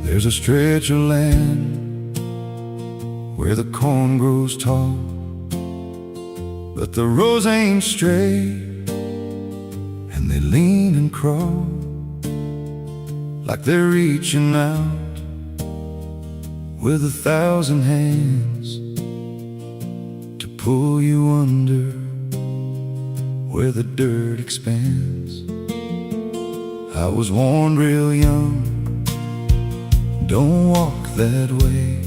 There's a stretch of land where the corn grows tall, but the rows ain't straight, and they lean and crawl like they're reaching out with 1,000 hands to pull you under where the dirt expands. I was warned real young, don't walk that way,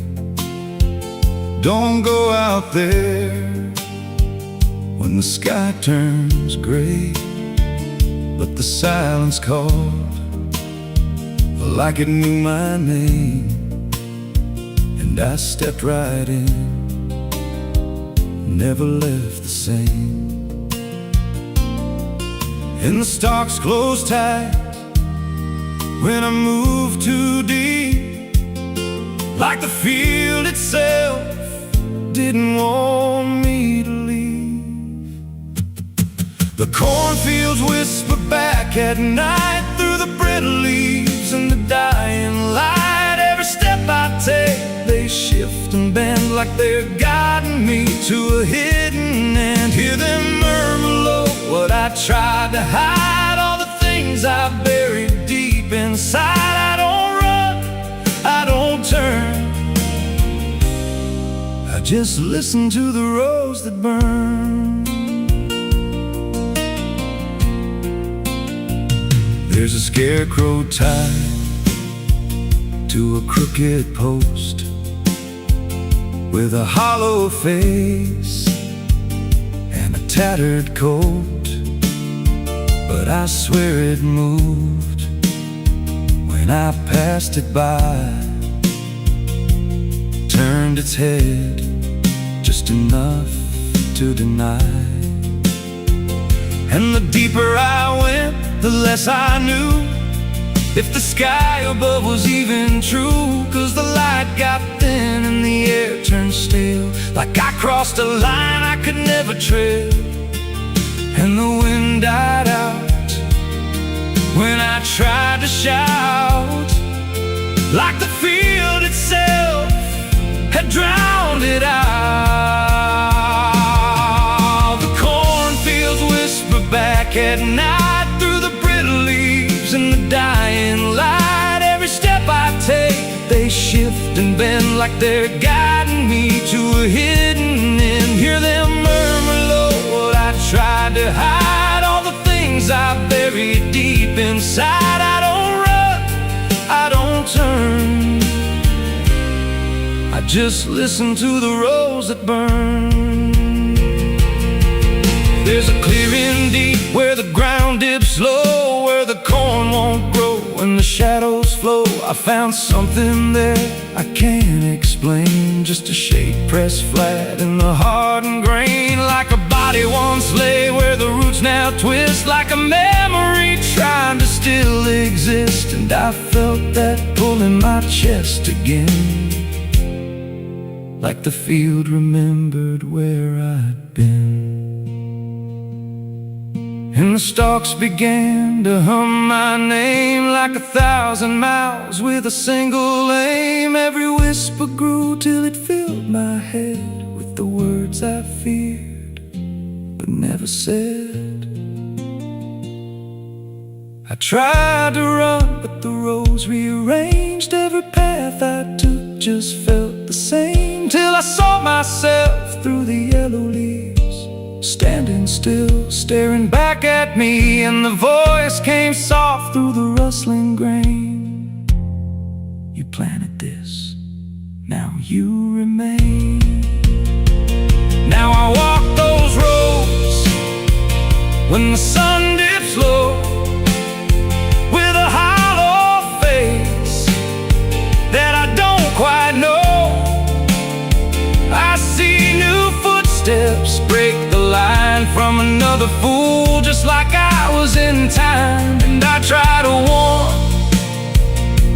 don't go out there when the sky turns gray. But the silence called like it knew my name, and I stepped right in, never left the same. And the stalks closed tight when I moved too deep, like the field itself didn't want me to leave. The cornfields whisper back at night through the brittle leaves and the dying light. Every step I take, they shift and bend like they're guiding me to a hidden end. Hear them murmur low what I tried to hide, all the things I buried deep inside. I don't run, I don't turn, I just listen to the rows that burn. There's a scarecrow tied to a crooked post with a hollow face and a tattered coat, but I swear it moved when I passed it by, turned its head just enough to deny. And the deeper I went, the less I knew if the sky above was even true. 'Cause the light got thin and the air turned stale, like I crossed a line I could never tread. And the wind died out when I tried to shout, like the field itself had drowned it out. The cornfields whisper back at night through the brittle leaves and the dying light. Every step I take, they shift and bend like they're guiding me to a hidden end. Hear them murmur low what I tried to hide, all the things I buried deep inside. I don't run, I don't turn, I just listen to the rows that burn. There's a clearing deep where the ground dips low, where the corn won't grow and the shadows flow. I found something there I can't explain, just a shape pressed flat in the hardened grain, like a body once lay where the roots now twist, like a memory trying to still exist. And I felt that pull in my chest again, like the field remembered where I'd been. And the stalks began to hum my name like 1,000 mouths with a single aim. Every whisper grew till it filled my head with the words I feared but never said. I tried to run, but the rows rearranged. Every path I took just felt the same, till I saw myself through the yellow leaves, standing still, staring back at me. And the voice came soft through the rustling grain: you planted this, now you remain. Now I walk those roads when the sun dips low, with a hollow face that I don't quite know. I see new footsteps break the line from another fool, just like I was in time. And I try to warn,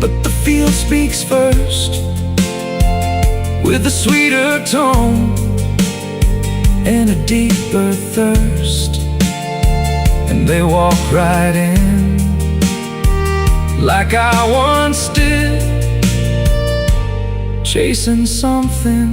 but the field speaks first with a sweeter tone and a deeper thirst. And they walk right in like I once did, chasing something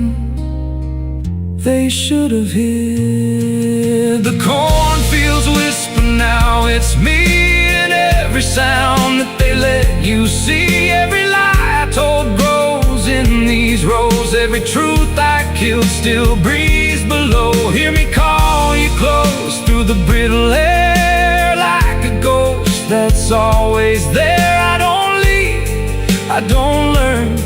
they should have hid. The cornfields whisper now, it's me, and every sound that they let you see. Every lie I told grows in these rows. Every truth I killed still breathes below. Hear me call you close through the brittle air, like a ghost that's always there. I don't leave, I don't learn,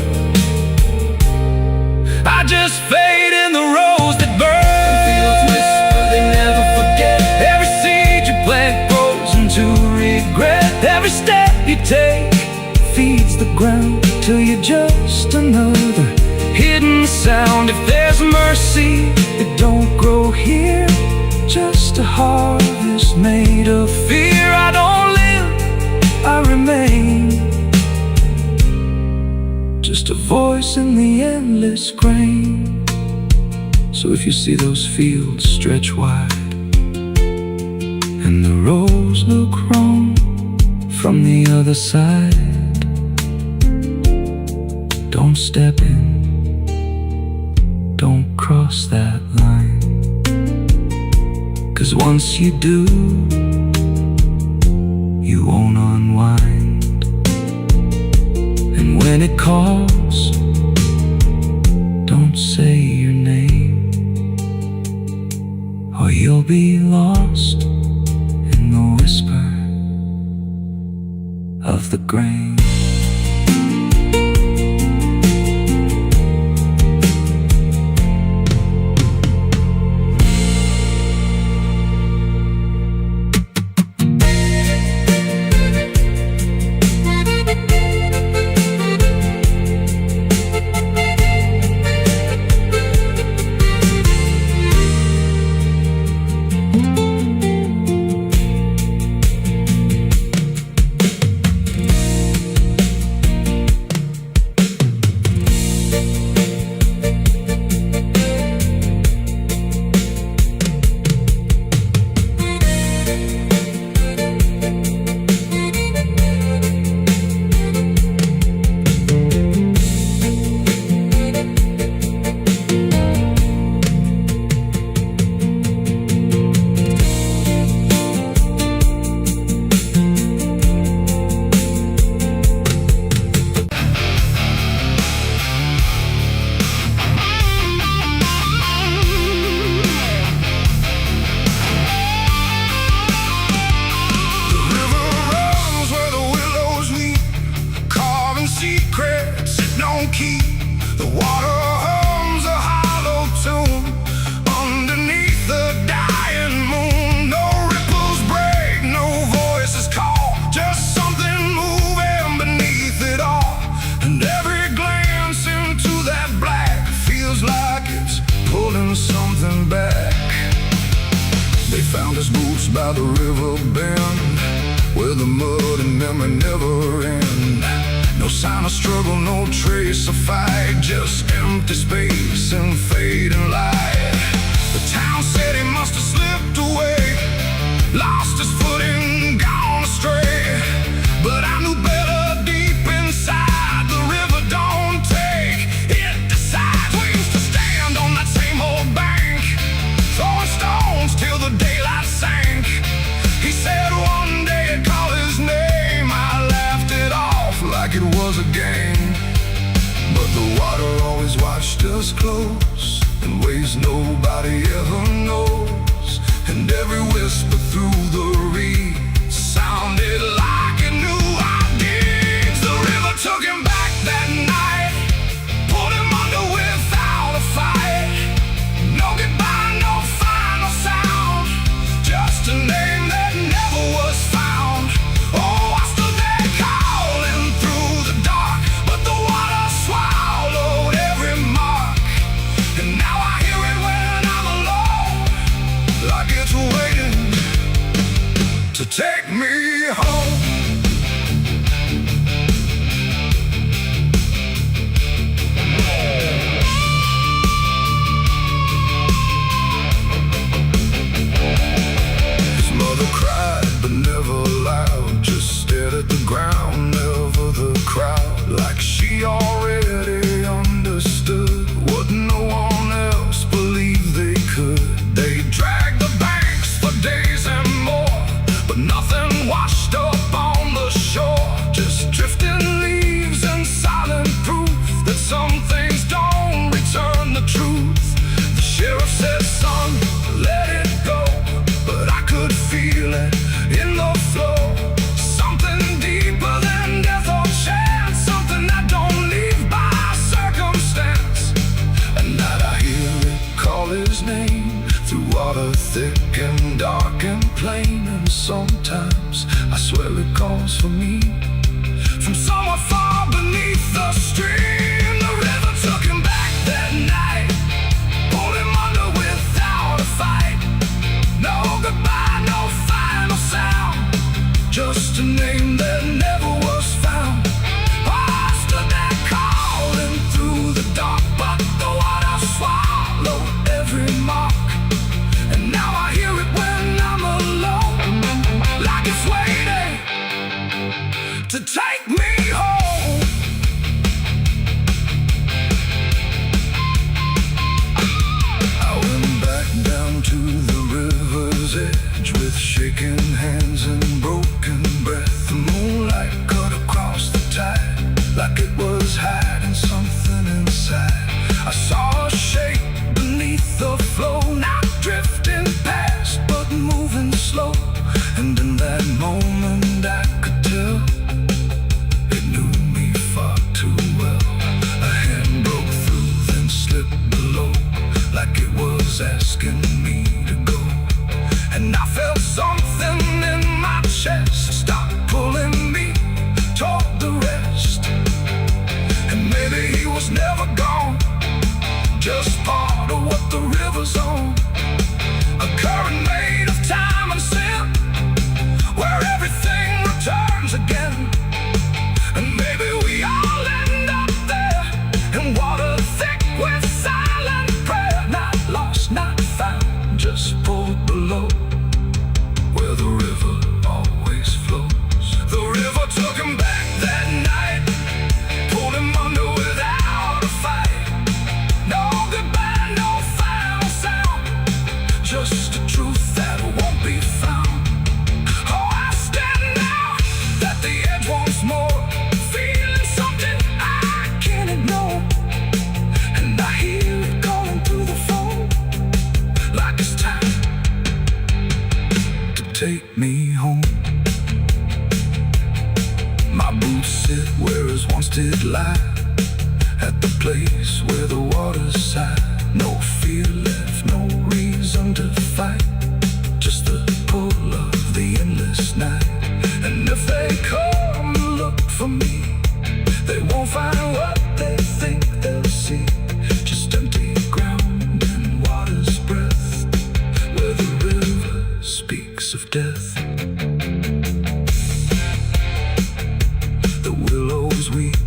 I just fade in the rose that burn. Fields whisper, they never forget. Every seed you plant grows into regret. Every step you take feeds the ground till you're just another hidden sound. If there's mercy, it don't grow here, just a harvest made of fear. I don't live, I remain, just a voice in the endless grain. So if you see those fields stretch wide, and the rows look wrong from the other side, don't step in, don't cross that line. 'Cause once you do, you won't unwind. And when it calls, don't say your name, or you'll be lost in the whisper of the grain. By the river bend, where the mud and memory never end. No sign of struggle, no trace of fight, just empty space and fading light. The town said he must have slipped away, lost his footing, gone astray. But I knew better deep inside, the river don't take, it decides. We used to stand on that same old bank, throwing stones till the daylight sank. He said one day I'd call his name. I laughed it off like it was a game. But the water always watched us close, in ways nobody ever knows. And every whisper through the reeds sounded like it knew our deeds. The river took him back that night, pulled him under without a fight. No goodbye, no final sound, just a name that never was found. Oh, I stood there calling through the dark, but the water swallowed every mark. And now I hear it when I'm alone, like it's waiting to take me home. His mother cried, but never loud, just stared at the ground, never the crowd, like she already understood. thick and dark and plain, and sometimes I swear it calls for me from somewhere far beneath the stream. The river took him back that night, pulled him under without a fight. No goodbye, no final sound, just a name that never was found. I stood there calling through the dark, but the water swallowed every mark. And now I hear it when I'm alone, like it's waiting to take me home. I went back down to the river's edge with shaking hands and broken breath. The moonlight cut across the tide like it was hiding something inside. I saw a shape beneath the flow, not drifting past but moving slow. And in that moment I could tell it knew me far too well. A hand broke through, then slipped below, like it was asking me to go. And I felt something in my chest stop pulling me toward the rest. And maybe he was never gone, just part of what the river's on. A current made of time and sin, where everything returns again. And maybe we all end up there, in water thick with silent prayer. Not lost, not found, just pulled below, where the river always flows. The river took him back that night, pulled him under without a fight. No goodbye, no final sound, just a truth that won't be found. Oh, I stand out at the edge once more, feeling something I can't ignore. And I hear it calling through the phone, like it's time to take me home. My boots sit where his once did lie, at the place where the water's sigh. No fear left, no reason to fight, just the pull of the endless night. And if they come to look for me, they won't find what they think they'll see, just empty ground and water's breath, where the river speaks of death. The willows weep,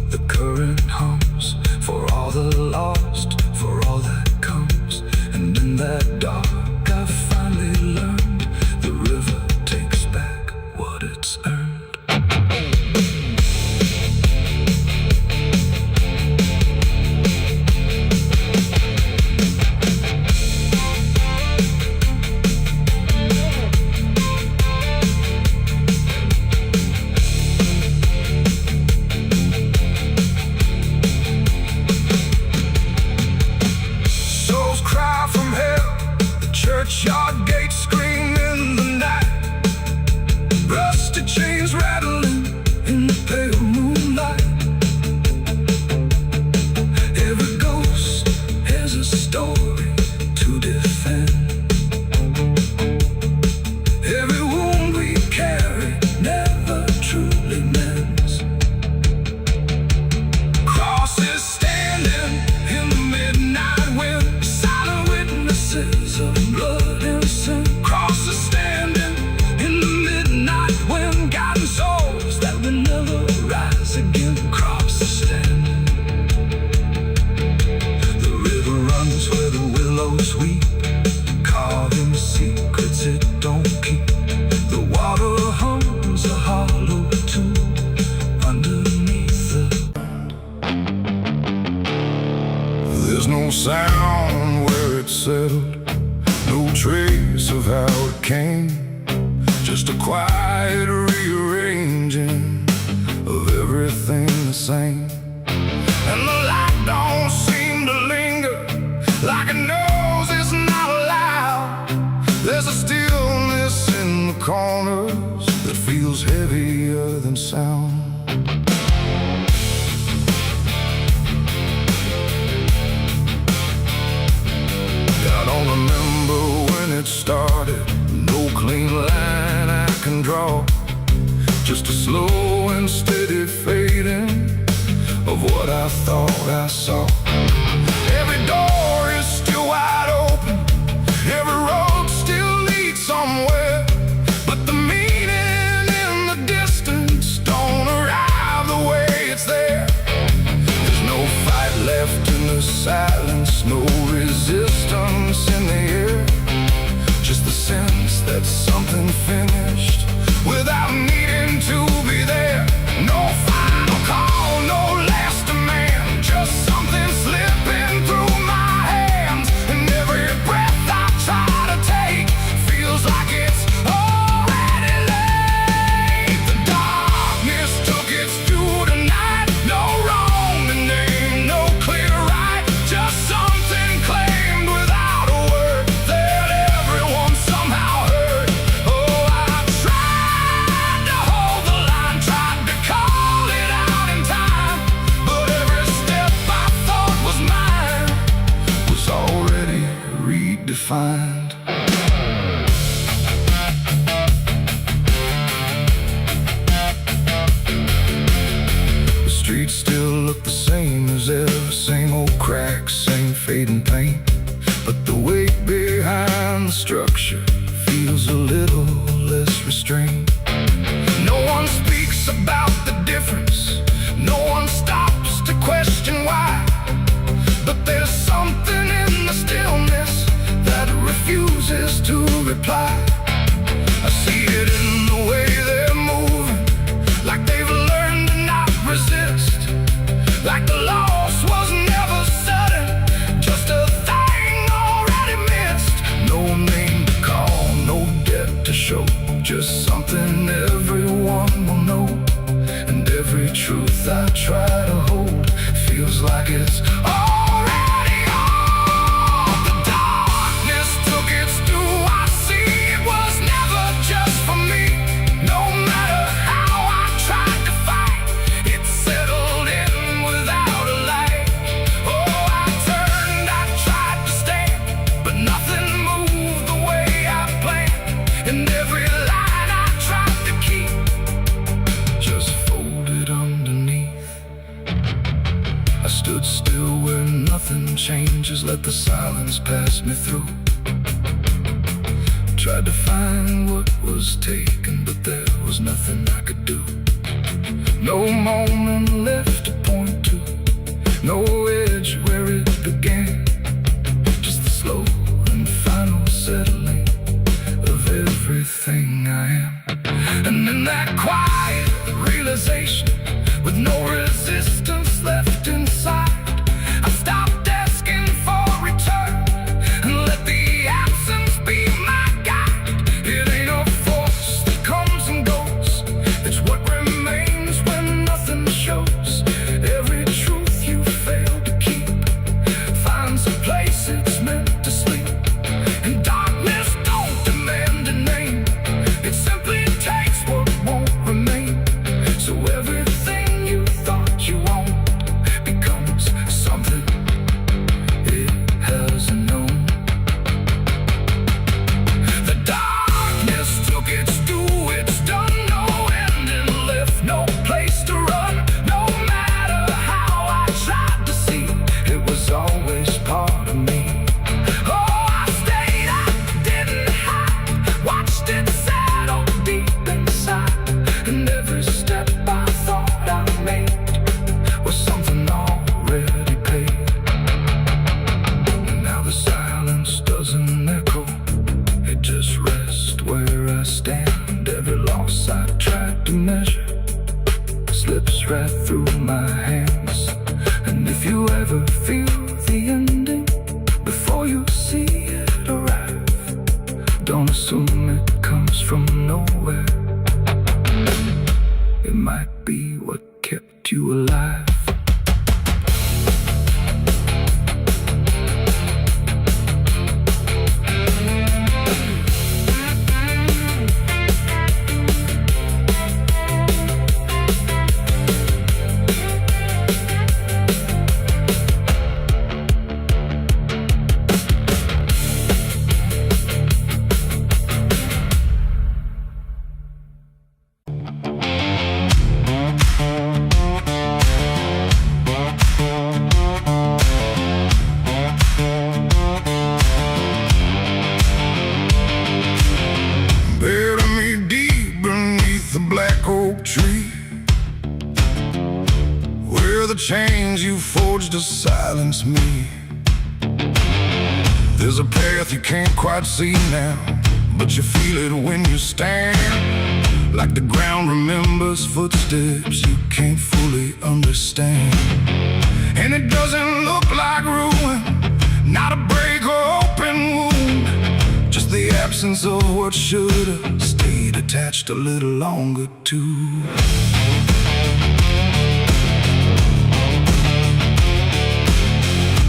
the current hums, for all the lost, for all that comes. And in that dark I finally learned, the river takes back what it's earned. Souls cry from hell, the churchyard gates scream in the night. Rusty chains rattling in the pale moonlight. Every ghost has a story to defend. Every wound we carry never truly mends. Crosses standing in the midnight wind, silent witnesses of blood and sin. Crosses standing in the midnight wind, guiding souls that will never rise again. Crosses standing. The river runs where the willows weep, carving secrets it don't keep. The water hums a hollow tune underneath the. There's no sound where it settled, no trace of how it came, just a quiet rearranging of everything the same. And the light don't seem to linger, like it knows it's not allowed. There's a stillness in the corners that feels heavier than sound. I don't remember when it started. what I thought I saw. Every door is still wide open, every road still leads somewhere, but the meaning in the distance don't arrive the way it's there. There's no fight left in the silence, no resistance in the air, just the sense that something finished without needing to be there. No final call, no last demand, just something slipping through my hands. And every breath I try to take feels like it's already late. The darkness took its due tonight. No wrong to name, no clear right, just something claimed without a word that everyone somehow heard. Oh, I tried to hold the line, tried to call it out in time, but every step I thought was mine was already redefined. The streets still look the same as ever, same old cracks, same fading paint, but the weight behind the structure feels a little less restrained. No one speaks about the difference, no one stops to question why, but there's something in the stillness that refuses to reply. I see it in the way they're moving, like they've learned to not resist, like the loss was never sudden, just a thing already missed. No name to call, no debt to show, just something everyone will know. And every truth I try to hold feels like it's already off. The darkness took its due. I see it was never just for me. No matter how I tried to fight, it settled in without a light. Oh, I turned, I tried to stand, but nothing moved the way I planned. And every line I tried to keep just folded underneath. I stood still where nothing changes, let the silence pass me through. Tried to find what was taken, but there was nothing I could do. No moment left to point to, no edge where it began, just the slow and final settling of everything I am. And in that quiet realization, with no resistance left inside, I stopped asking for return and let the absence be my guide. It ain't a force that comes and goes, it's what remains when nothing shows. Every the chains you forged to silence me. There's a path you can't quite see now, but you feel it when you stand. Like the ground remembers footsteps you can't fully understand. And it doesn't look like ruin, not a break or open wound, just the absence of what should've stayed attached a little longer too.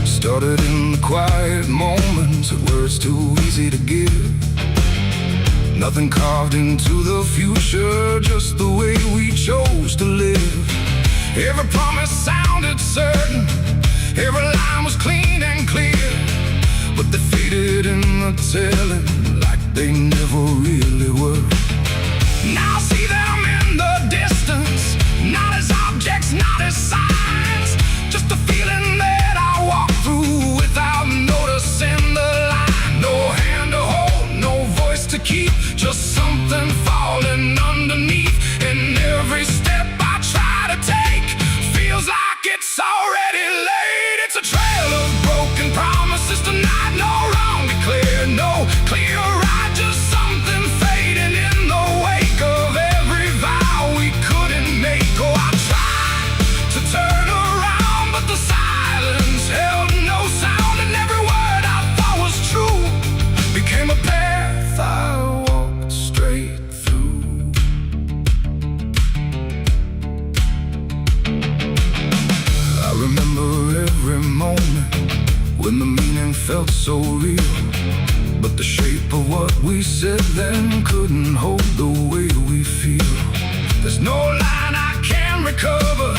Started in the quiet moments where it's too easy to give. Nothing carved into the future, just the way we chose to live. Every promise sounded certain, every line was clean and clear, but they faded in the telling like they never really were. Now I see them in the distance, not as objects, not as signs, just a feeling that I walk through without noticing the line. No hand to hold, no voice to keep, just something falling underneath. And every step I try to take feels like it's already late. It's a trail of broken promises tonight, no wrong declared, no clear right, just something fading in the wake of every vow we couldn't make. Oh, I tried to turn around, but the silence held no sound, and every word I thought was true became a path I walked straight through. I remember every moment when the meaning felt so real, but the shape of what we said then couldn't hold the way we feel. There's no line I can recover,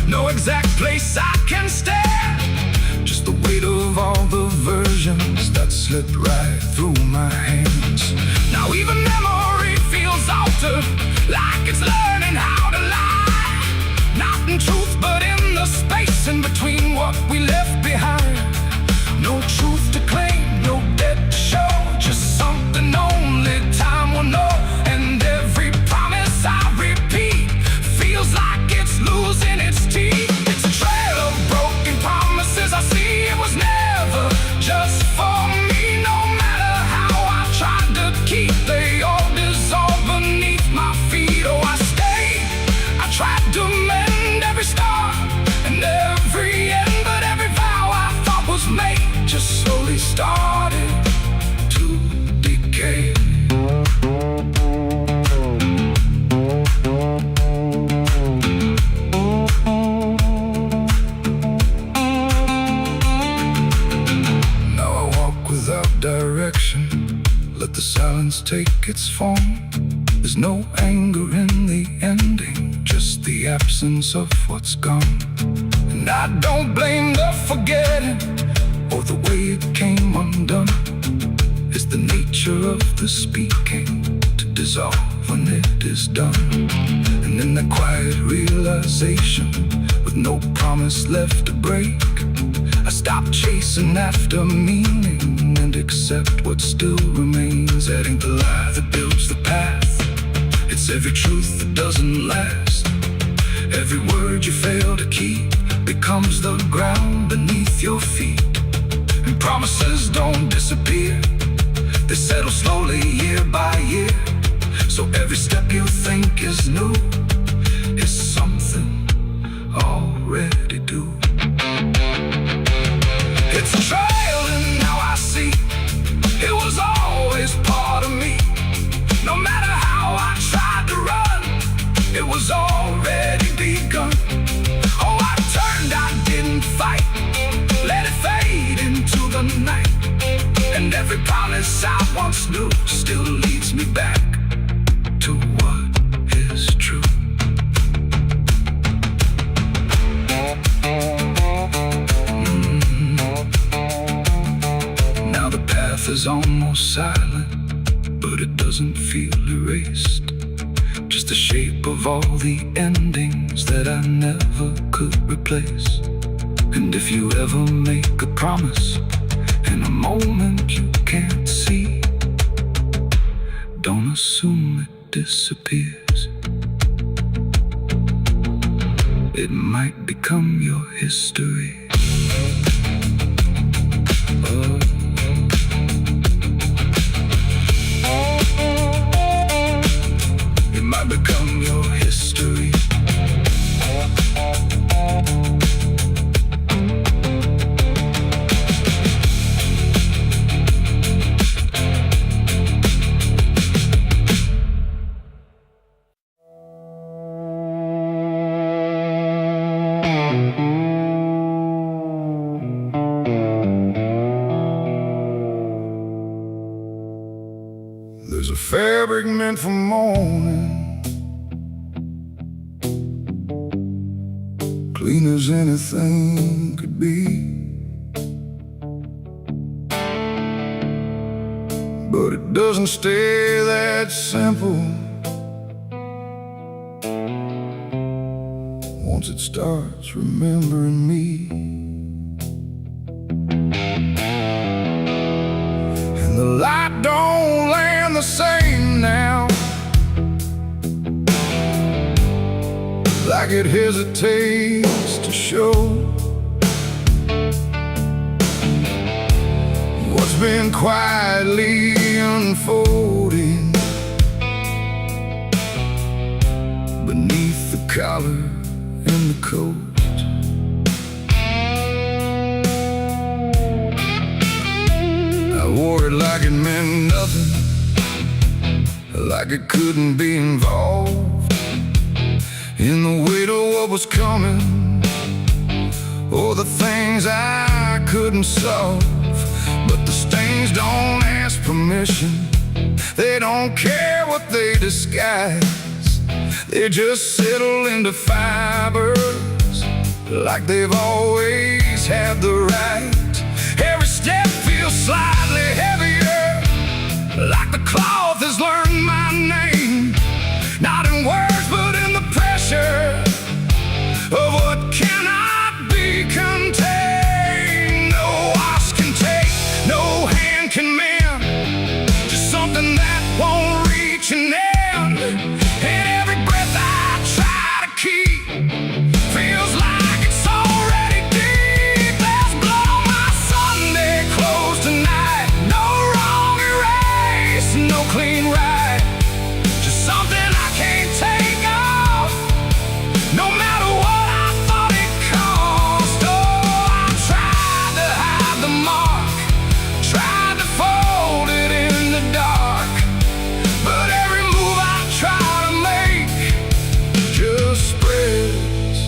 no exact place I can stand, just the weight of all the versions that slipped right through my hands. Now even memory feels altered, like it's learning how to lie, not in truth but in the space in between what we left behind. No truth to claim, no debt to show, just something only time will know. And every promise I repeat feels like it's losing its teeth. It's a trail of broken promises I see. It was never just for me, no matter how I tried to keep, they all dissolve beneath my feet. Oh, I stayed, I tried to mend every star and every end, but every vow I thought was made just slowly started to decay. Now I walk without direction, let the silence take its form. There's no anger in the ending, just the absence of what's gone. And I don't blame the forgetting or the way it came undone. It's the nature of the speaking to dissolve when it is done. And in the quiet realization, with no promise left to break, I stop chasing after meaning and accept what still remains. Adding the lie that builds the path, it's every truth that doesn't last. Every word you fail to keep becomes the ground beneath your feet. And promises don't disappear, they settle slowly year by year. So every step you think is new is something already due. It's a trail and now I see it was always part of me. No matter how I tried to run, it was already begun. Oh, I turned, I didn't fight, let it fade into the night. And every promise I once knew still leads me back to what is true. Now the path is almost silent, but it doesn't feel erased. Just the shape of all the endings that I never could replace. And if you ever make a promise in a moment you can't see, don't assume it disappears. it might become your history. It might become your history. There's a fabric meant for mourning, clean as anything could be, but it doesn't stay that simple. Once it starts remembering me, and the light don't land the same now, like it hesitates to show what's been quietly unfolding beneath the collar and the coat. I wore it like it meant nothing, like it couldn't be involved in the weight of what was coming, or the things I couldn't solve. But the stains don't ask permission, they don't care what they disguise, they just settle into fibers like they've always had the right. Every step feels slightly heavier, like the cloth has learned my name, not in words but in the pressure of what cannot be contained. No wash can take, no hand can mend, just something that won't reach an end. And every breath I try to keep feels like it's already deep. There's blood on my Sunday clothes tonight, no wrong erase, no clean right, just something I can't take off, no matter what I thought it cost. Oh, I tried to hide the mark, tried to fold it in the dark, but every move I try to make just spreads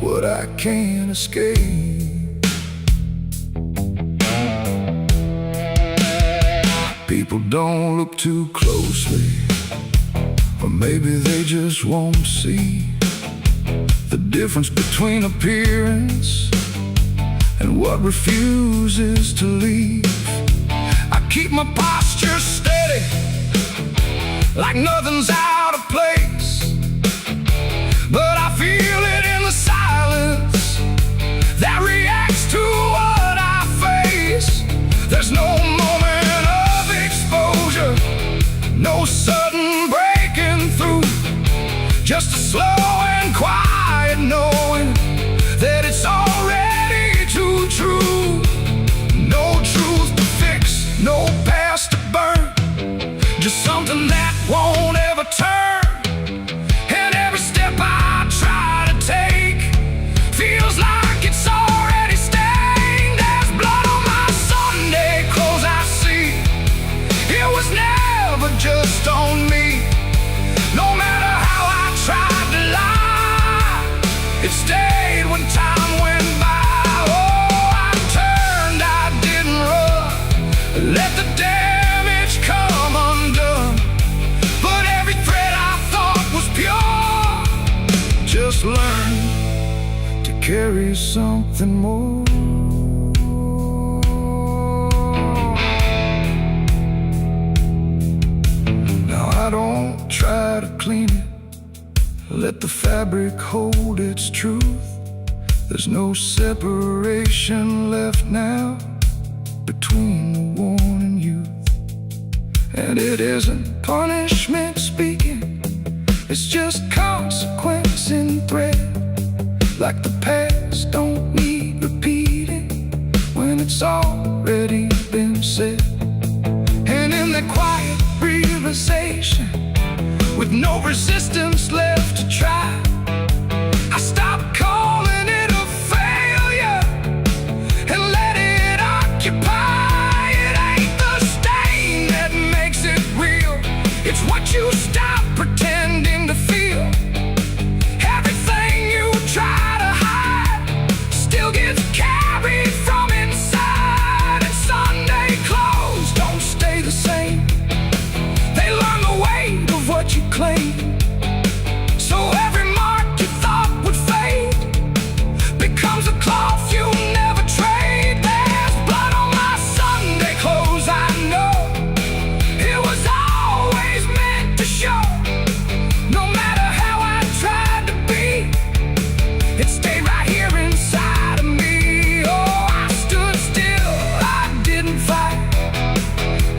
what I can't escape. People don't look too closely, or maybe they just won't see the difference between appearance and what refuses to leave. I keep my posture steady, like nothing's out of place, but I feel it in the silence that reacts to what I face. There's no moment of exposure, no sudden breaking through, just a slow and quiet knowing that it's already too true. No truth to fix, no past to burn, just something that won't ever turn. And every step I try to take feels like it's already stained. There's blood on my Sunday clothes I see, it was never just on me. No matter how I tried to lie, it stayed when time went by. Oh, I turned, I didn't run, let the damage come undone, but every thread I thought was pure just learned to carry something more. Now I don't try to clean it, let the fabric hold its truth. There's no separation left now between the worn and youth. And it isn't punishment speaking, it's just consequence in thread. like the past don't need repeating when it's already been said. And in that quiet realization, with no resistance left to try, I stopped calling it a failure and let it occupy. It ain't the stain that makes it real, it's what you stop pretending to feel. Everything you try to hide still gets carried from inside. And Sunday clothes don't stay the same, they learn the weight of what you claim. So every mark you thought would fade becomes a cloth you never trade. There's blood on my Sunday clothes, I know. It was always meant to show. No matter how I tried to be, it stayed right here inside of me. Oh, I stood still, I didn't fight,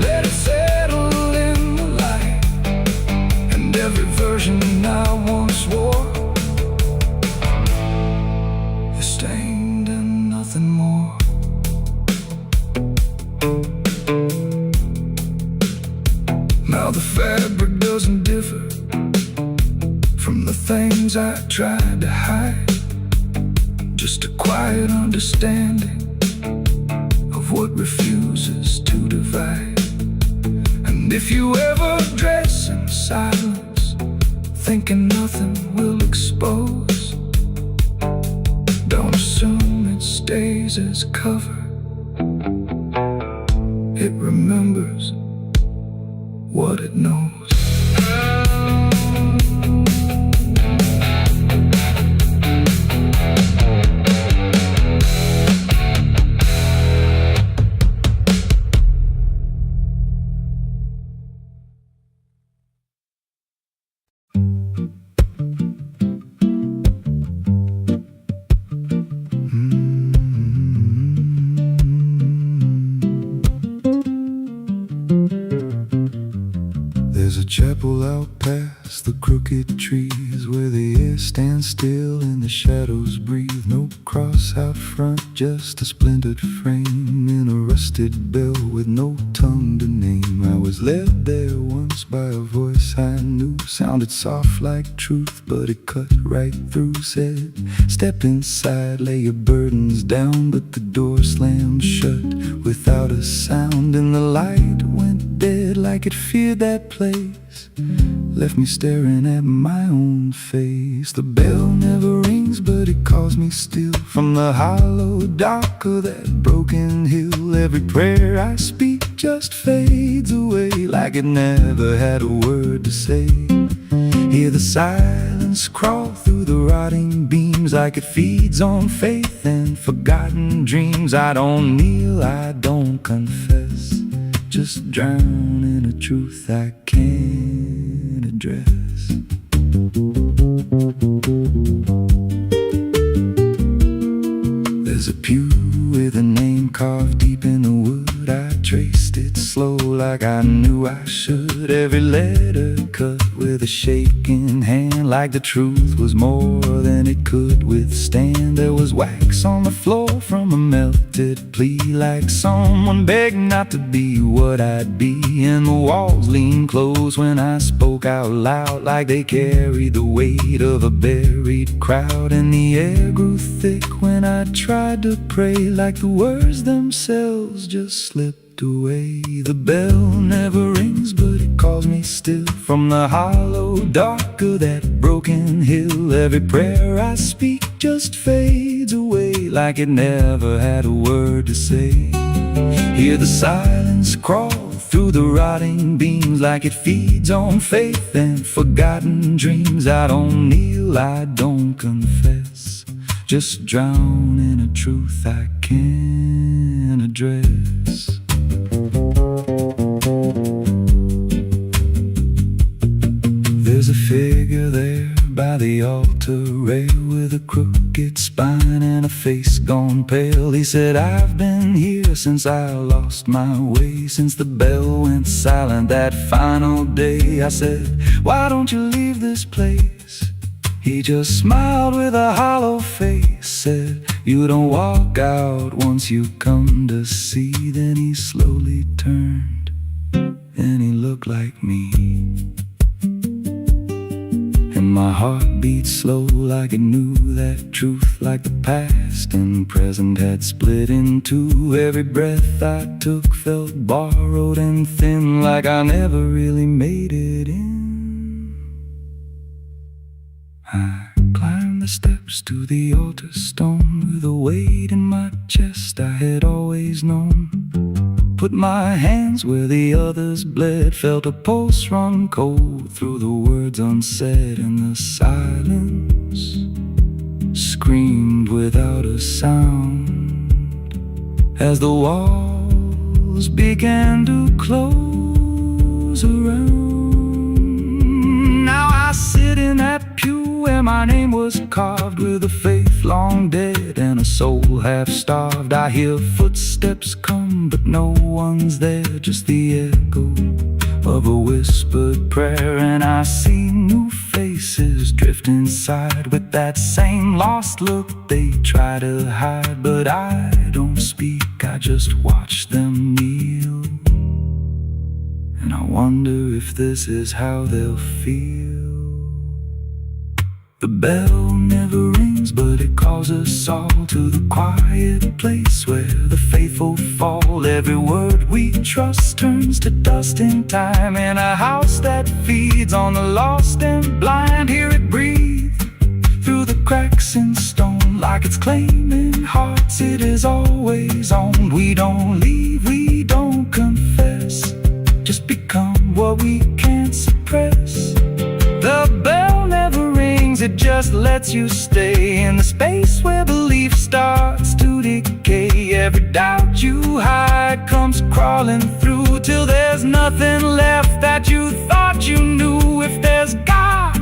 let it settle in the light. And every version I once wore is stained and nothing more. Now the fabric doesn't differ from the things I tried to hide, just a quiet understanding of what refuses to divide. And if you ever dress in silence, thinking nothing will expose, don't assume it stays as cover. It remembers what it knows. There's a chapel out past the crooked trees, where the air stands still and the shadows breathe. No cross out front, just a splintered frame in a rusted bell with no tongue to name. I was led there once by a voice I knew, sounded soft like truth, but it cut right through. Said, step inside, lay your burdens down, but the door slammed shut without a sound. And the light went dead like it feared that place, left me staring at my own face. The bell never rings, but it calls me still from the hollow dark of that broken hill. Every prayer I speak just fades away like it never had a word to say. Hear the silence crawl through the rotting beams like it feeds on faith and forgotten dreams. I don't kneel, I don't confess, just drown in a truth I can't address. There's a pew with a name carved deep in the wood. I traced it slow like I knew I should. Every letter cut with a shaking hand, like the truth was more than it could withstand. There was wax on the floor from a melted plea, like someone begged not to be what I'd be. And the walls leaned close when I spoke out loud, like they carried the weight of a buried crowd. And the air grew thick when I tried to pray, like the words themselves just slipped away. The bell never rings, but it calls me still from the hollow dark of that broken hill. Every prayer I speak just fades away like it never had a word to say. Hear the silence crawl through the rotting beams like it feeds on faith and forgotten dreams. I don't kneel, I don't confess, just drown in a truth I can't address. There's a figure there by the altar rail with a crooked spine and a face gone pale. He said, I've been here since I lost my way, since the bell went silent that final day. I said, why don't you leave this place? He just smiled with a hollow face, said, "You don't walk out once you come to see." Then he slowly turned, and he looked like me. And my heart beat slow like it knew that truth, like the past and present had split in two. Every breath I took felt borrowed and thin, like I never really made it in. I climbed the steps to the altar stone with a weight in my chest I had always known. Put my hands where the others bled, felt a pulse run cold through the words unsaid, and the silence screamed without a sound as the walls began to close around. Now I sit in that pew where my name was carved, with a faith long dead and a soul half starved. I hear footsteps come, but no one's there, just the echo of a whispered prayer. And I see new faces drift inside with that same lost look they try to hide. But I don't speak, I just watch them kneel, and I wonder if this is how they'll feel. The bell never rings, but it calls us all to the quiet place where the faithful fall. Every word we trust turns to dust in time, in a house that feeds on the lost and blind. Hear it breathe through the cracks in stone, like it's claiming hearts it is always owned. We don't leave, we don't confess, just become what we can't suppress. The bell never rings, it just lets you stay in the space where belief starts to decay. Every doubt you hide comes crawling through, till there's nothing left that you thought you knew. If there's God,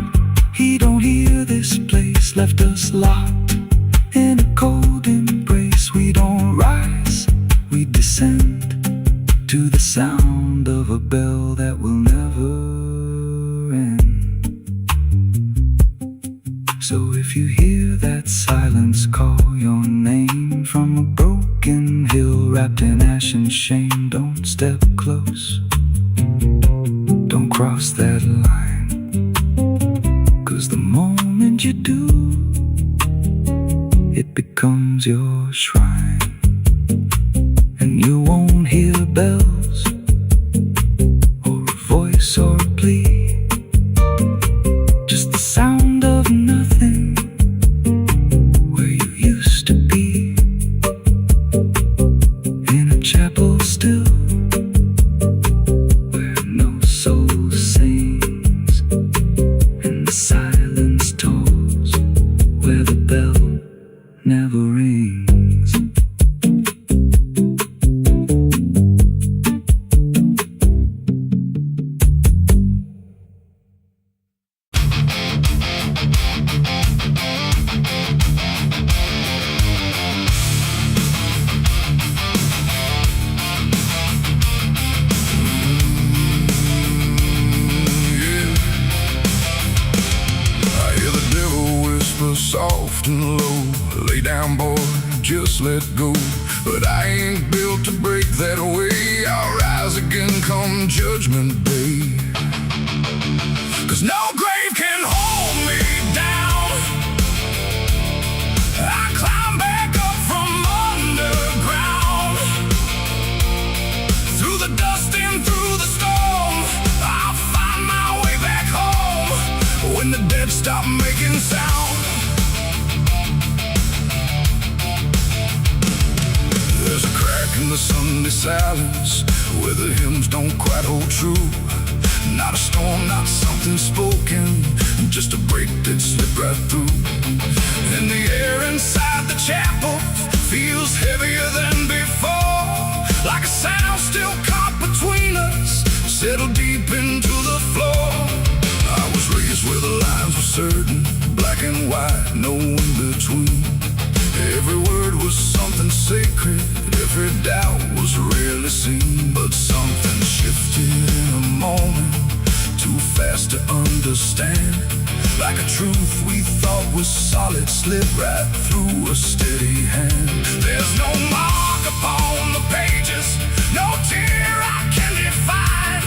He don't hear this place, left us locked in a cold embrace. We don't rise, we descend to the sound of a bell that will never end. So if you hear that silence call your name from a broken hill wrapped in ash and shame, don't step close, don't cross that line, 'cause the moment you do, it becomes your shrine. And you won't hear bells or a voice or a plea, just the sound of nothing where you used to be, in a chapel still where no soul sings, and the silence tolls where the bell never rings. Soft and low, lay down boy, just let go. But I ain't built to break that way. I'll rise again come judgment day, 'cause no grave can hold me down. I climb back up from underground, through the dust and through the storm. I'll find my way back home when the dead stop making sound. There's a crack in the Sunday silence where the hymns don't quite hold true. Not a storm, not something spoken, just a break that slipped right through. And the air inside the chapel feels heavier than before, like a sound still caught between us, settled deep into the floor. I was raised where the lines were certain, black and white, no in between. Every word was something sacred, every doubt was rarely seen. But something shifted in a moment, too fast to understand, like a truth we was solid, slid right through a steady hand. There's no mark upon the pages, no tear I can define,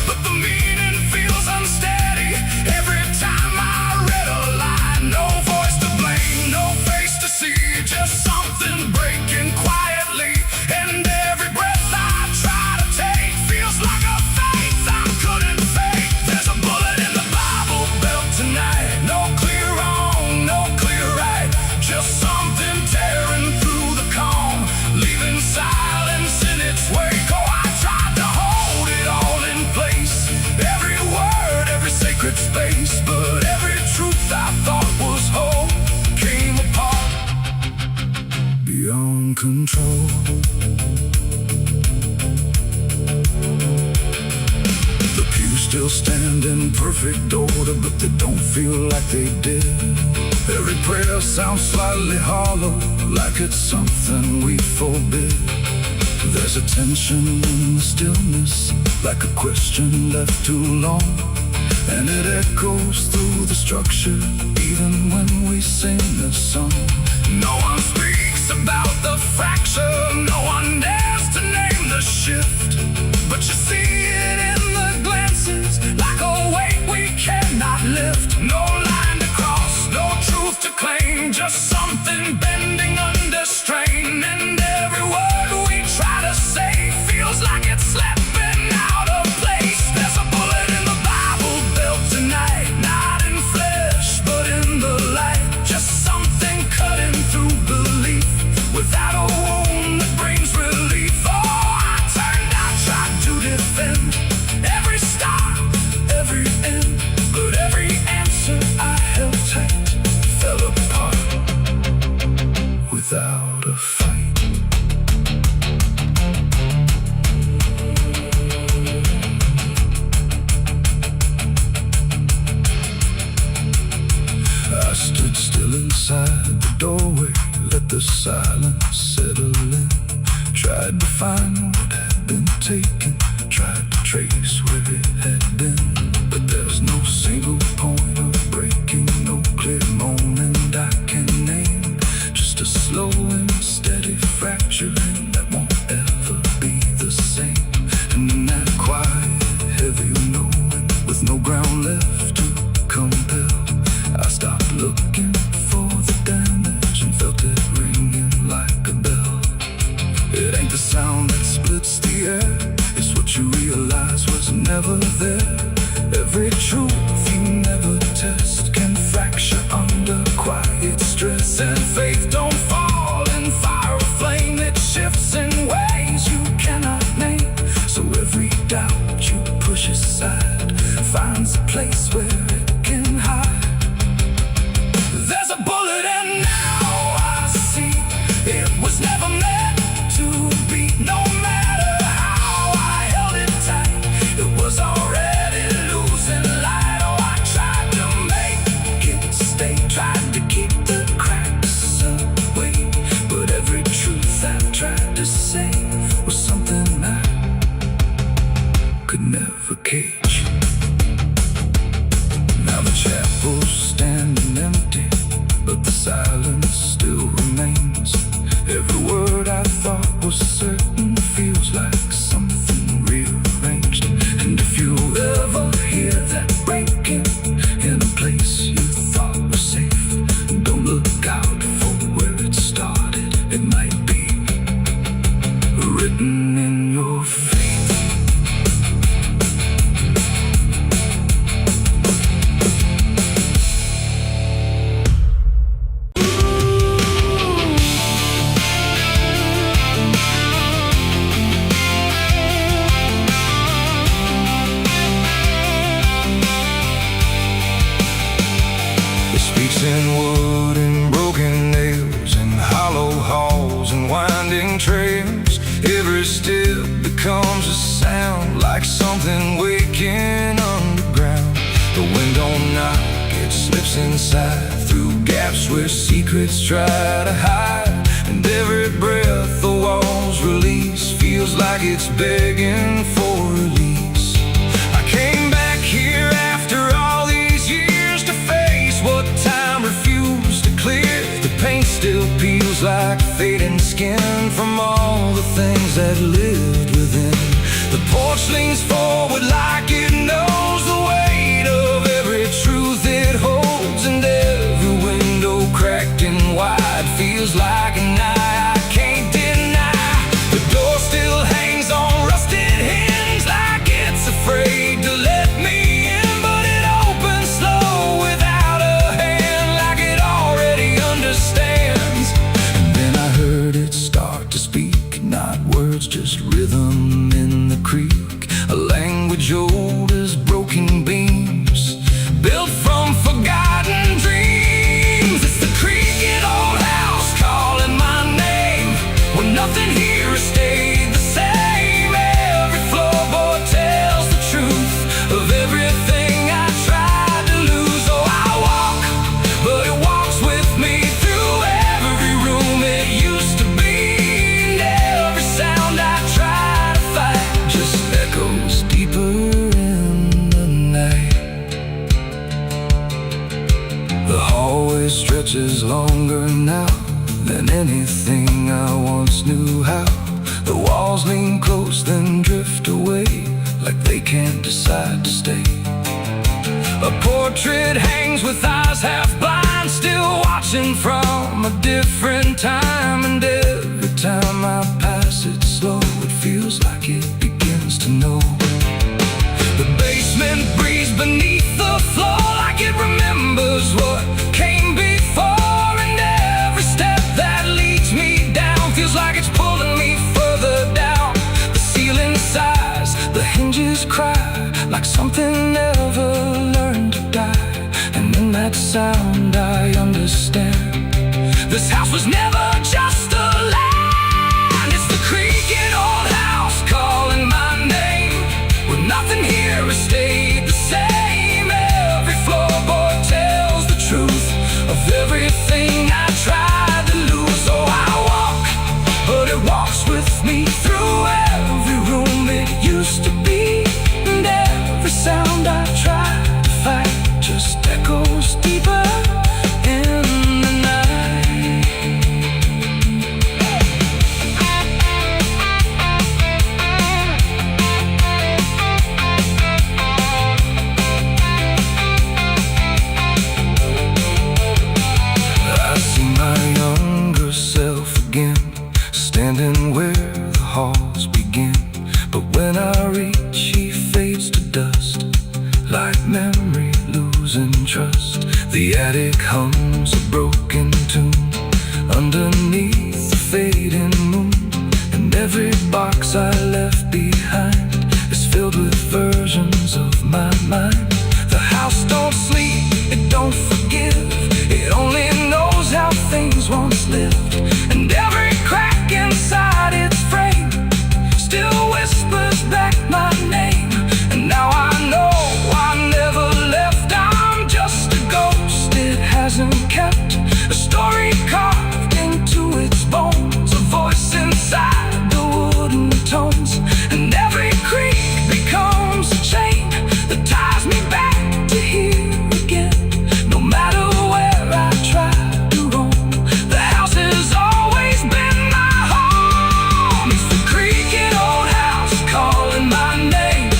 but the meaning feels unsteady every time I read a line. No voice to blame, no face to see, just something breaking quietly. And every breath I try to take feels like a faith I couldn't fake. There's a bullet in the Bible belt tonight, no clear wrong, no clear right, just something tearing through the calm, leaving silence in its wake. Oh, I tried to hold it all in place, every word, every sacred space, but every truth I thought was whole came apart beyond control. The pews still stand in perfect order, but they don't feel like they did. Every prayer sounds slightly hollow, like it's something we forbid. There's a tension in the stillness, like a question left too long, and it echoes through the structure, even when we sing this song. No one speaks about the fracture, no one dares to name the shift, but you see it in the glances, like a weight we cannot lift. No line to cross, no truth to claim, just something bending under strain. And every word we try to say feels like it's slipping out of place. There's a bullet in the Bible belt tonight, not in flesh, but in the light, just something cutting through belief, without a wound that brings relief. Oh, I turned, I tried to defend every start, every end, but every answer I held tight fell apart without a fight. I stood still inside the doorway, let the silence settle in. Tried to find what had been taken, tried to trace where it had been, but there's no single point of breaking, no clear moment I can name. Just a slow and steady fracturing that won't ever be the same. And in that quiet, heavy knowing, with no ground left to compel, I stopped looking for the damage and felt it ringing like a bell. It ain't the sound that splits the air, it's what you realize was never there. Every truth you never test can fracture under quiet stress. And faith don't fall in fire or flame, it shifts in ways you cannot name. So every doubt you push aside finds a place where it can hide. There's a bullet and now I see it was never meant to be. No matter how I held it tight, it was already losing light. Oh, I tried to make it stay, tried to keep the cracks away, but every truth I tried to say was something I could never cage. Now the chapel's standing empty, but the silence still remains. Every word I thought was certain feels like something rearranged. And if you ever hear that breaking in a place you thought was safe, don't look out for where it started. It might be written in your fate. In wood and broken nails, and hollow halls and winding trails, every step becomes a sound, like something waking underground. The wind don't knock, it slips inside through gaps where secrets try to hide. And every breath the walls release feels like it's begging for release. I came back here after all these years to face what time refused fading skin from all the things that lived within. The porch leans forward like it knows the weight of every truth it holds, and every window cracked and wide feels like an eye I can't deny. The door still hangs on rusted hinges like it's afraid to let me in, but it opens slow without a hand, like it already understands. And then I heard it start to speak, not words, just rhythm in the creek, a language old as broken beams, built from forgotten dreams. It's the creaking old house calling my name, when nothing here has stayed the same. Every floorboard tells the truth of everything I tried to lose. Oh, I walk, but it walks with me through every room it used to be, and every sound I try to fight just echoes deeper in the night. The hallway stretches longer now than anything I once knew how. The walls lean close then drift away, like they can't decide to stay. A portrait hangs with eyes half blind, still watching from a different time, and every time I pass it slow, it feels like it begins to know. The basement breathes beneath the floor, like it remembers what came before, and every step that leads me down feels like it's pulling me further down. The ceiling sighs, the hinges cry, like something never learned to die, and in that sound I understand. This house was never just a land. It's the creaking old house calling my name, when nothing here has stayed the same. Every floorboard tells the truth of everything I tried to lose. Oh, I walk, but it walks with me through every room it used to be, and every sound I tried to fight just echoes deeper in the night. I see my younger self again, standing where the halls begin, but when I reach he fades to dust, like memory losing trust. The attic hums a broken tune underneath the fading moon, and every box I left behind is filled with versions of my mind. The house don't sleep, it don't forgive, it only knows how things once lived, and every crack inside its frame still whispers back my name. And now I know I never left, I'm just a ghost. It hasn't kept a story carved into its bones, a voice inside the wooden tones, and every creak becomes a chain that ties me back to here again. No matter where I try to roam, the house has always been my home. It's the creaking old house calling my name,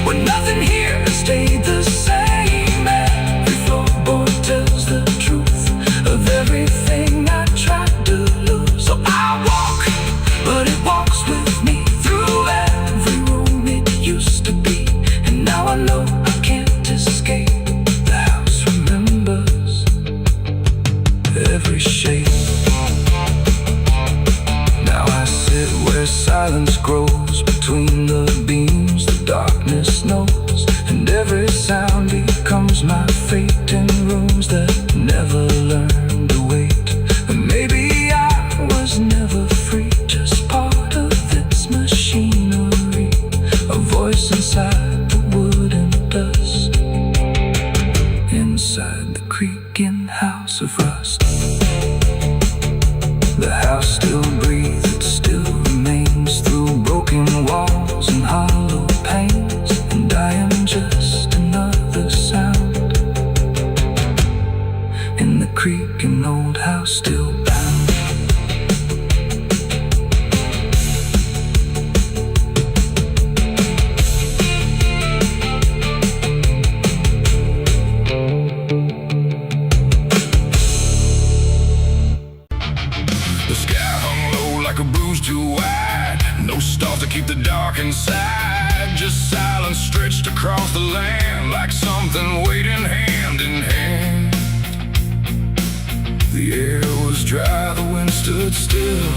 when nothing here has stayed the same. Every floorboard tells the truth of everything I tried to lose. So I walk, but it walks with me through every room it used to be, and now I know I can't escape. The house remembers every shape. Now I sit where silence grows between the beams, the darkness knows, and every sound becomes my fate in rooms that never learned to wait. And maybe I was never free, just part of its machinery, a voice inside the wooden dust, inside the creaking house of rust. The house still breathes, it still remains through broken walls and hollow panes, and I rooms too wide, no stars to keep the dark inside. Just silence stretched across the land, like something waiting hand in hand. The air was dry, the wind stood still,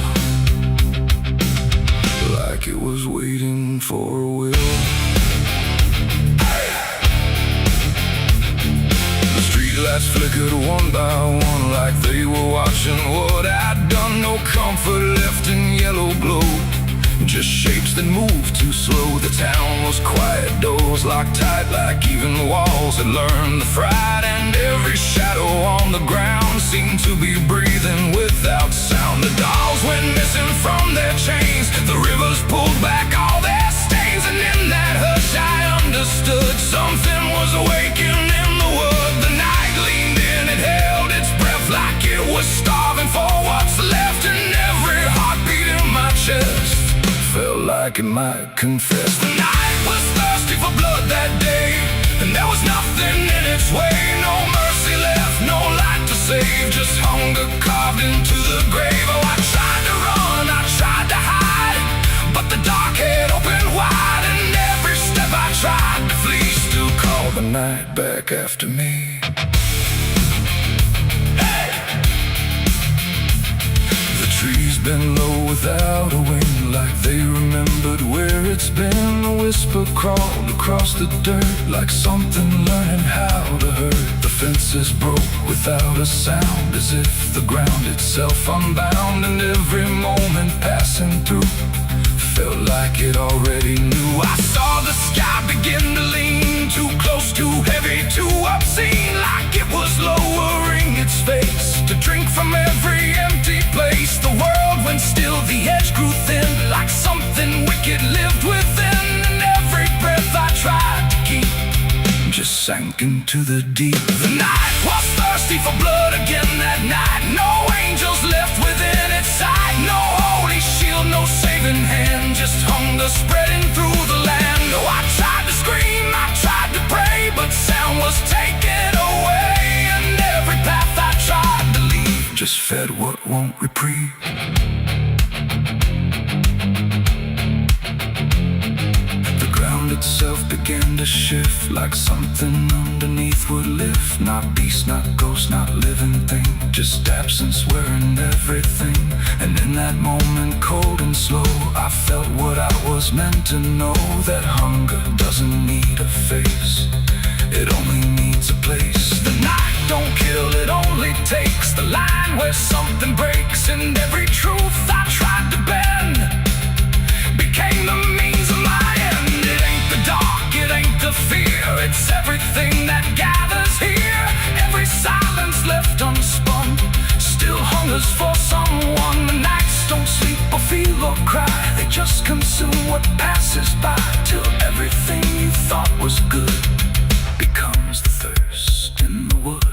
like it was waiting for a will. The streetlights flickered one by one, like they were watching what I'd done. No comfort left in yellow glow, just shapes that moved too slow. The town was quiet, doors locked tight, like even walls had learned the fright. And every shadow on the ground seemed to be breathing without sound. The dolls went missing from their chains, the rivers pulled back all their stains. And in that hush I understood something was awakening in the wood. The night leaned in, it held its breath, like it was starving for what's left. And every heartbeat in my chest felt like it might confess. The night was thirsty for blood that day, and there was nothing in its way. No mercy left, no light to save, just hunger carved into the grave. Oh, I tried to run, I tried to hide, but the dark had opened wide. And every step I tried to flee still called the night back after me. Trees bend low without a wind, like they remembered where it's been. A whisper crawled across the dirt, like something learning how to hurt. The fences broke without a sound, as if the ground itself unbound. And every moment passing through felt like it already knew. I saw the sky begin to lean, too close, too heavy, too obscene, like it was lowering its face to drink from every empty place. The world went still, the edge grew thin, like something wicked lived within. And every breath I tried to keep just sank into the deep. The night was thirsty for blood again that night. No angels left within its sight, no holy shield, no saving hand, just hunger spreading through the land. Oh, I tried to scream, I tried to pray, but sound was taken away. And every path I tried to leave just fed what won't reprieve. The ground itself began to shift, like something underneath would lift. Not beast, not ghost, not living thing, just absence wearing everything. And in that moment, cold and slow, I felt what I was meant to know, that hunger doesn't need a face, it only needs a place. The night don't kill, it only takes the line where something breaks. And every truth I tried to bend became the means of my end. It ain't the dark, it ain't the fear, it's everything that gathers here. Every silence left unspun still hungers for someone. The nights don't sleep or feel or cry, they just consume what passes by, till everything you thought was good becomes the thirst in the wood.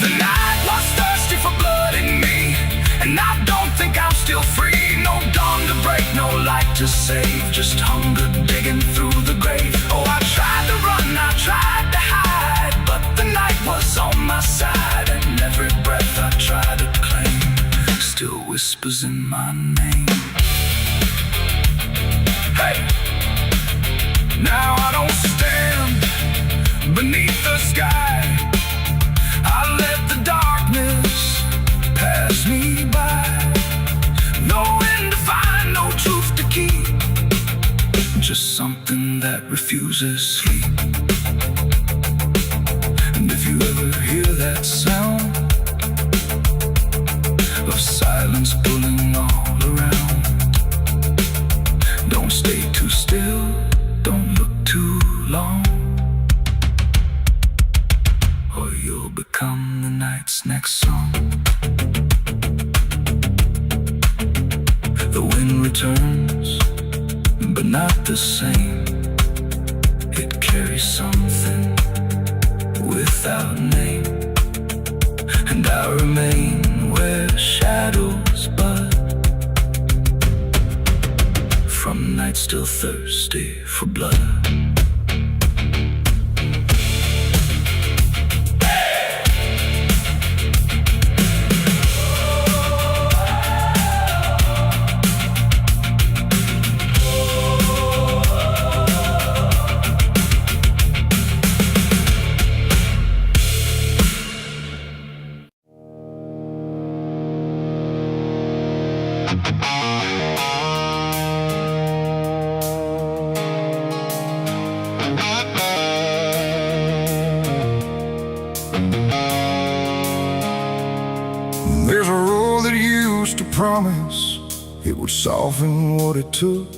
The night was thirsty for blood in me, and I don't think I'm still free. No dawn to break, no light to save, just hunger digging through the grave. Oh, I tried to run, I tried to hide, but the night was on my side. And every breath I tried to claim still whispers in my name. Hey! Now I don't stand beneath the sky, I let the darkness pass me by. No end to find, no truth to keep, just something that refuses sleep. And if you ever hear that sound of silence pulling all around, don't stay too still, don't look too long, or you'll become the night's next song. The wind returns, but not the same. It carries something without name, and I remain where shadows bud, from nights still thirsty for blood. There's a road that used to promise it would soften what it took,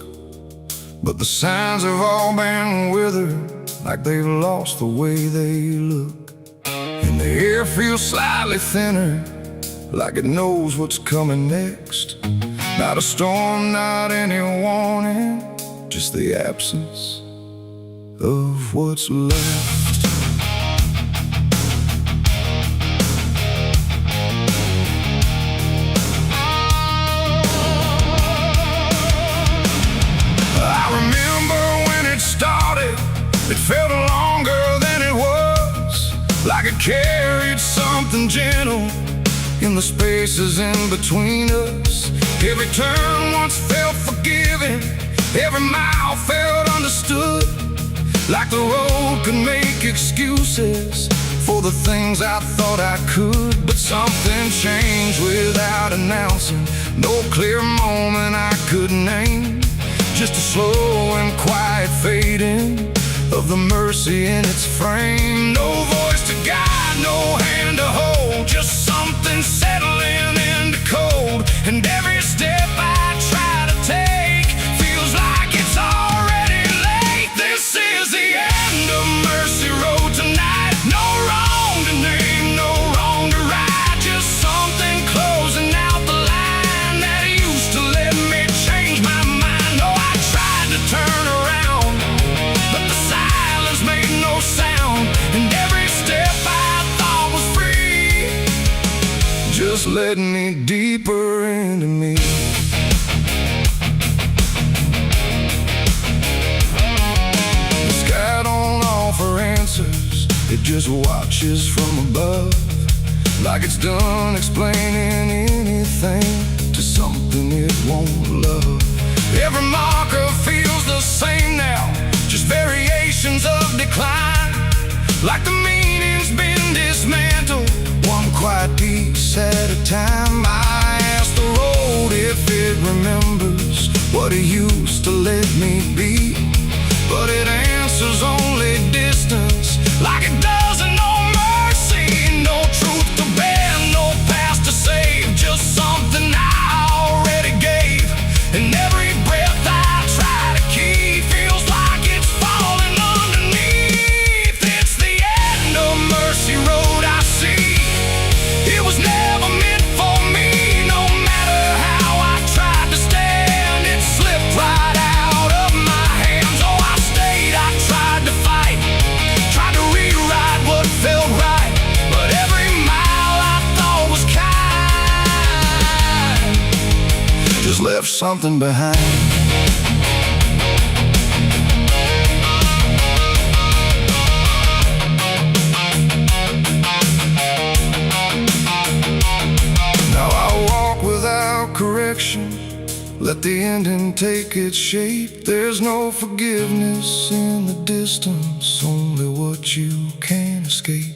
but the signs have all been withered, like they've lost the way they look. And the air feels slightly thinner, like it knows what's coming next. Not a storm, not any warning, just the absence of what's left. It felt longer than it was, like it carried something gentle in the spaces in between us. Every turn once felt forgiving, every mile felt understood, like the road could make excuses for the things I thought I could. But something changed without announcing, no clear moment I could name, just a slow and quiet fading of the mercy in its frame. No voice to guide, no hand to hold, just something settling into cold. And every step I try to take feels like it's already late. This is the end of Mercy Road tonight. No wrong to name, no wrong to right, just something closing out the line that used to let me change my mind. Oh, I tried to turn around, but the silence made no sound, and every step I thought was free just led me deeper into me. The sky don't offer answers, it just watches from above, like it's done explaining anything to something it won't love. Every marker feels the same now, just variations of decline, like the meaning's been dismantled, one quiet piece at a time. I ask the road if it remembers what it used to let me be, but it answers only distance, like it doesn't know mercy, no truth to bear, no past to save, just something I already gave. And every breath I try to keep feels like it's falling underneath. It's the end of Mercy Road, I see. It was never meant for me, no matter how I tried to stand, it slipped right out of my hands. Oh, I stayed, I tried to fight, tried to rewrite what felt right, but every mile I thought was kind just left something behind. Now I walk without correction, let the ending take its shape. There's no forgiveness in the distance, only what you can't escape.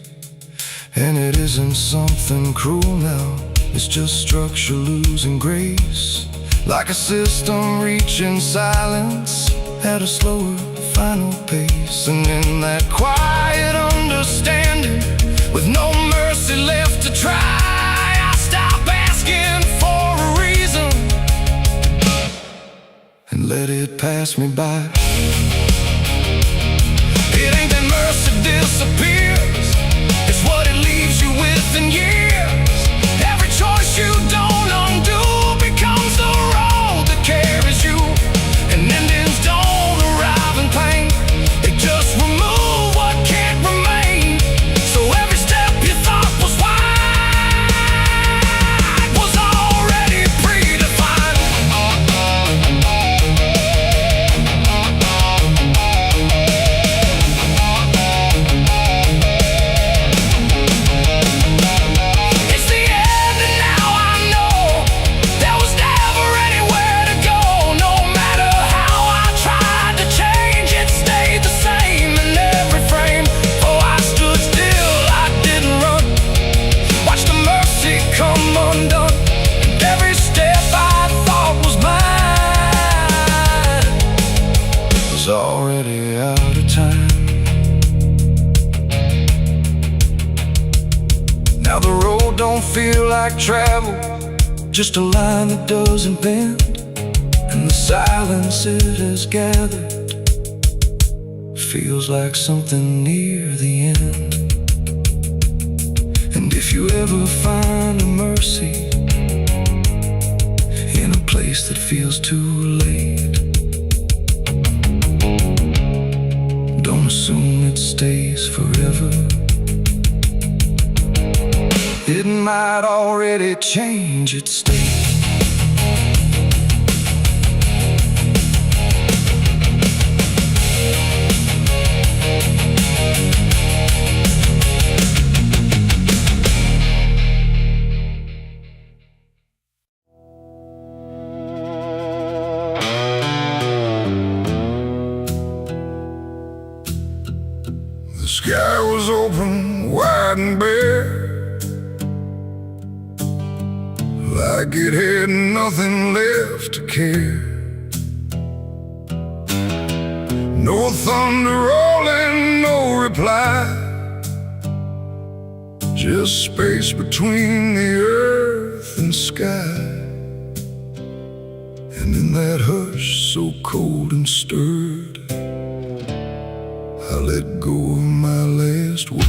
And it isn't something cruel now, it's just structure losing grace, like a system reaching silence at a slower final pace. And in that quiet understanding, with no mercy left to try, I stop asking for a reason and let it pass me by. It ain't that mercy disappears, it's what it leaves you with in years. Every choice you don't undo becomes the road that carries you, and endings don't arrive in pain, they just remove what can't remain. So every step you thought was wide was already predefined. like travel, just a line that doesn't bend, and the silence it has gathered feels like something near the end. And if you ever find a mercy in a place that feels too late, don't assume it stays forever. It might already change its state. The sky was open, wide and bare, like it had nothing left to care. No thunder rolling, no reply, just space between the earth and sky. And in that hush so cold and stirred, I let go of my last words.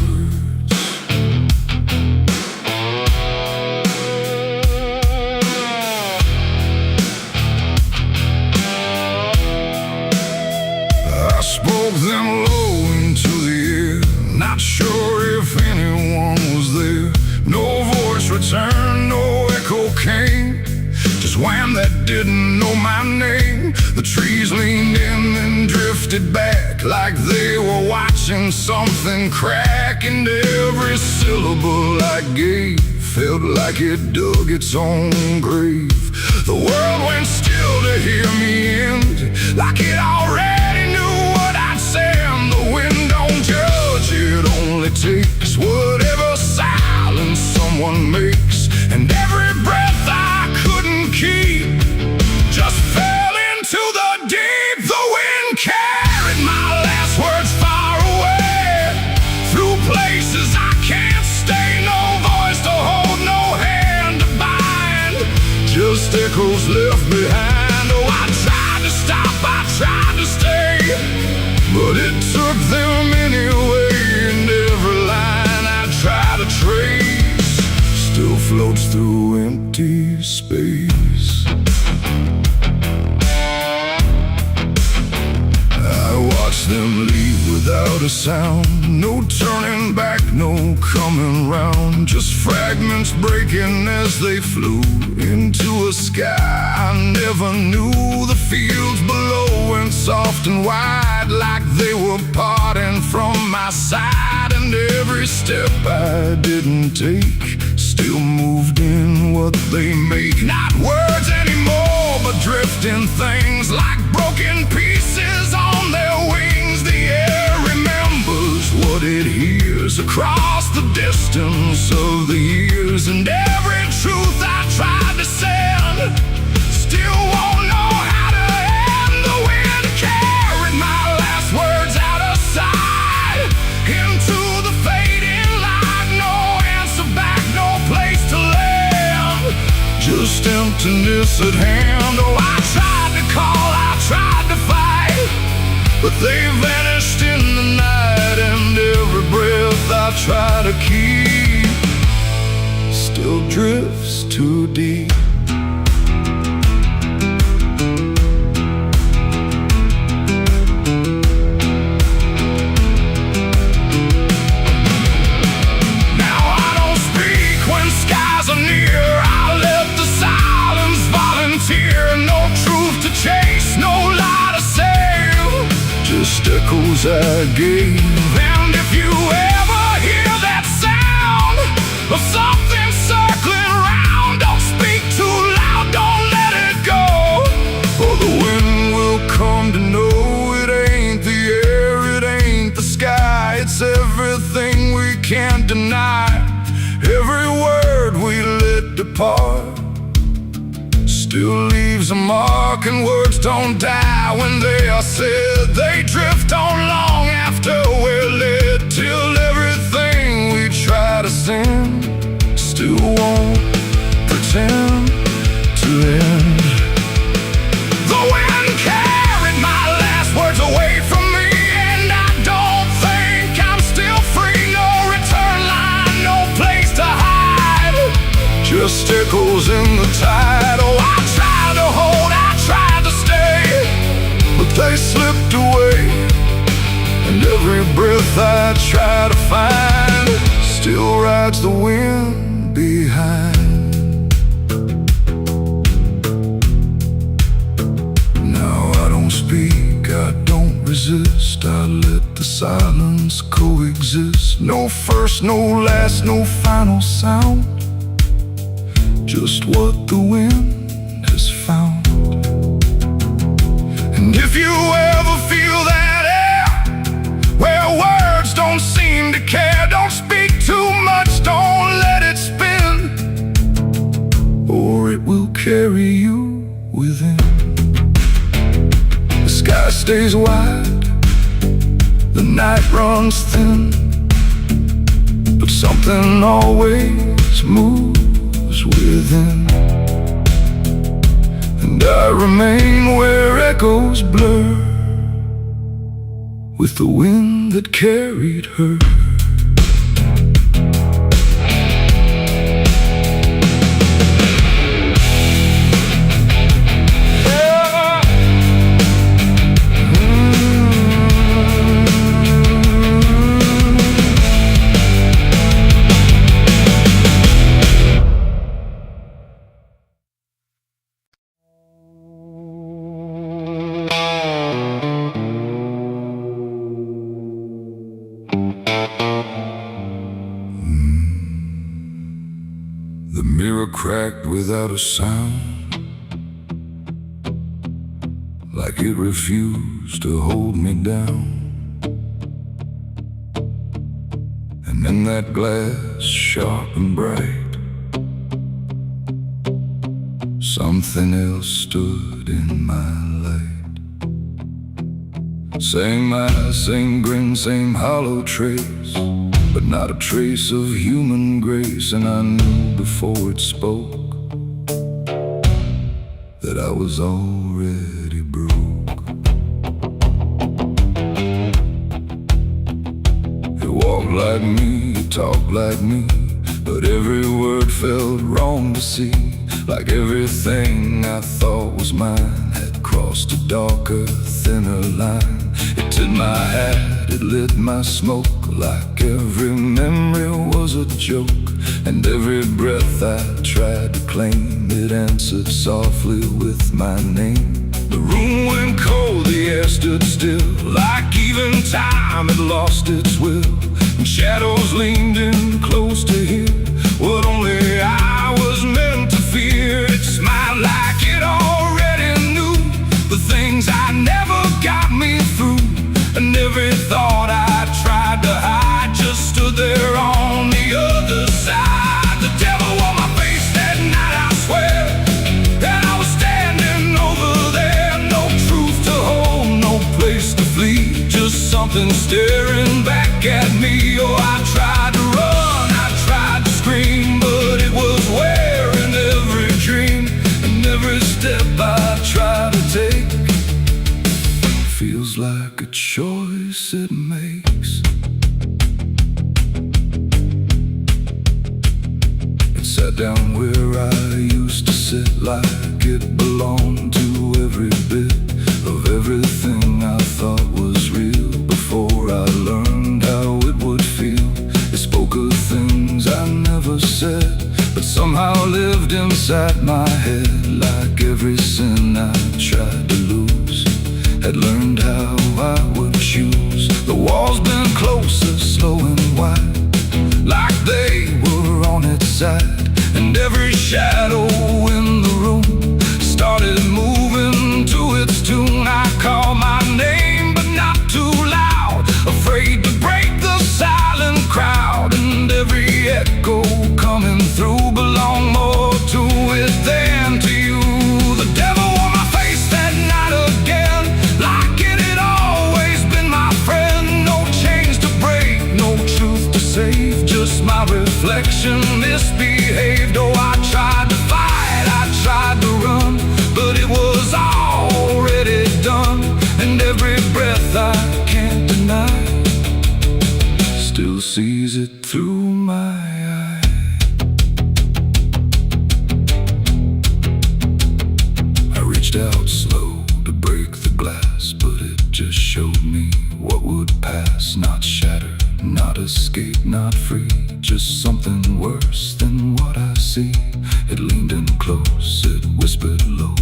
I spoke them low into the air, not sure if anyone was there. No voice returned, no echo came, just wham that didn't know my name. The trees leaned in and drifted back like they were watching something crack, and every syllable I gave felt like it dug its own grave. The world went still to hear me end, like it already knew what I'd say. And the wind don't judge, it only takes whatever silence someone makes. And every breath I couldn't keep just fell into the deep. The wind carried my last words far away, through places I can't stay. No voice to hold, no hand to bind, just echoes left behind. Oh, I tried to stop, I tried to stay, but it took them anyway. And every line I try to trace still floats through empty space. I watched them leave without a sound, no turning back, no coming round, just fragments breaking as they flew into a sky I never knew. The fields below went soft and wide, like they were parting from my side. And every step I didn't take still moved in what they make. Not words anymore, but drifting things, like broken pieces on their wings. The air remembers what it hears across the distance of the years. And every truth I tried to send still won't know how to end. The wind carried my last words out of sight, into the fading light. No answer back, no place to land, just emptiness at hand. Oh, I tried to call, I tried to fight, but they vanished in the night. And every breath I try to keep still drifts too deep. Now I don't speak when skies are near, I let the silence volunteer. No truth to chase, no lie to save, just echoes I gave. And if you ever hear that sound of something circling round, don't speak too loud, don't let it go, or the wind will come to know it ain't the air, it ain't the sky, it's everything we can't deny. Every word we let depart still leaves a mark, and words don't die when they are said. They drift on long after we're led, till everything we try to send still won't sin to end. The wind carried my last words away from me, and I don't think I'm still free. No return line, no place to hide, just echoes in the tide. Oh, I tried to hold, I tried to stay, but they slipped away. And every breath I try to find still rides the wind behind. Now I don't speak, I don't resist, I let the silence coexist. No first, no last, no final sound, just what the wind has found. And if you ever feel that air, where words don't seem to care, don't speak too much, don't let it spin, or it will carry you within. The sky stays wide, the night runs thin, but something always moves within. And I remain where echoes blur with the wind that carried her. The mirror cracked without a sound, like it refused to hold me down. And in that glass, sharp and bright, something else stood in my light. Same eyes, same grin, same hollow trace, but not a trace of human grace. And I knew before it spoke that I was already broke. It walked like me, it talked like me, but every word felt wrong to see. Like everything I thought was mine had crossed a darker, thinner line. It did my hat, it lit my smoke, like every memory was a joke. And every breath I tried to claim, it answered softly with my name. The room went cold, the air stood still, like even time had lost its will. And shadows leaned in close to hear what only I was meant to fear. It smiled like it already knew the things I never got me through. And every thought I tried to hide just stood there on the other side. The devil on my face that night, I swear, and I was standing over there. No truth to hold, no place to flee, just something staring back at me. Oh, I tried to run, I tried to scream, but it was wearing every dream. And every step I try to take feels like a choice it makes. It sat down where I used to sit, like it belonged to every bit of everything I thought was real. Before I learned how it would feel, it spoke of things I never said, but somehow lived inside my head. Like every sin I tried to lose, had learned how I would choose. The walls bent closer, slow and wide, like they were on its side. And every shadow in the room started moving to its tune. I called my name, but not too loud, afraid to break the silent crowd. And every echo coming through belonged more to it than to you. The devil on my face that night again, like it had always been my friend. No chains to break, no truth to save, just my reflection misbehaved. reached out slow to break the glass, but it just showed me what would pass. Not shatter, not escape, not free, just something worse than what I see. It leaned in close, it whispered low,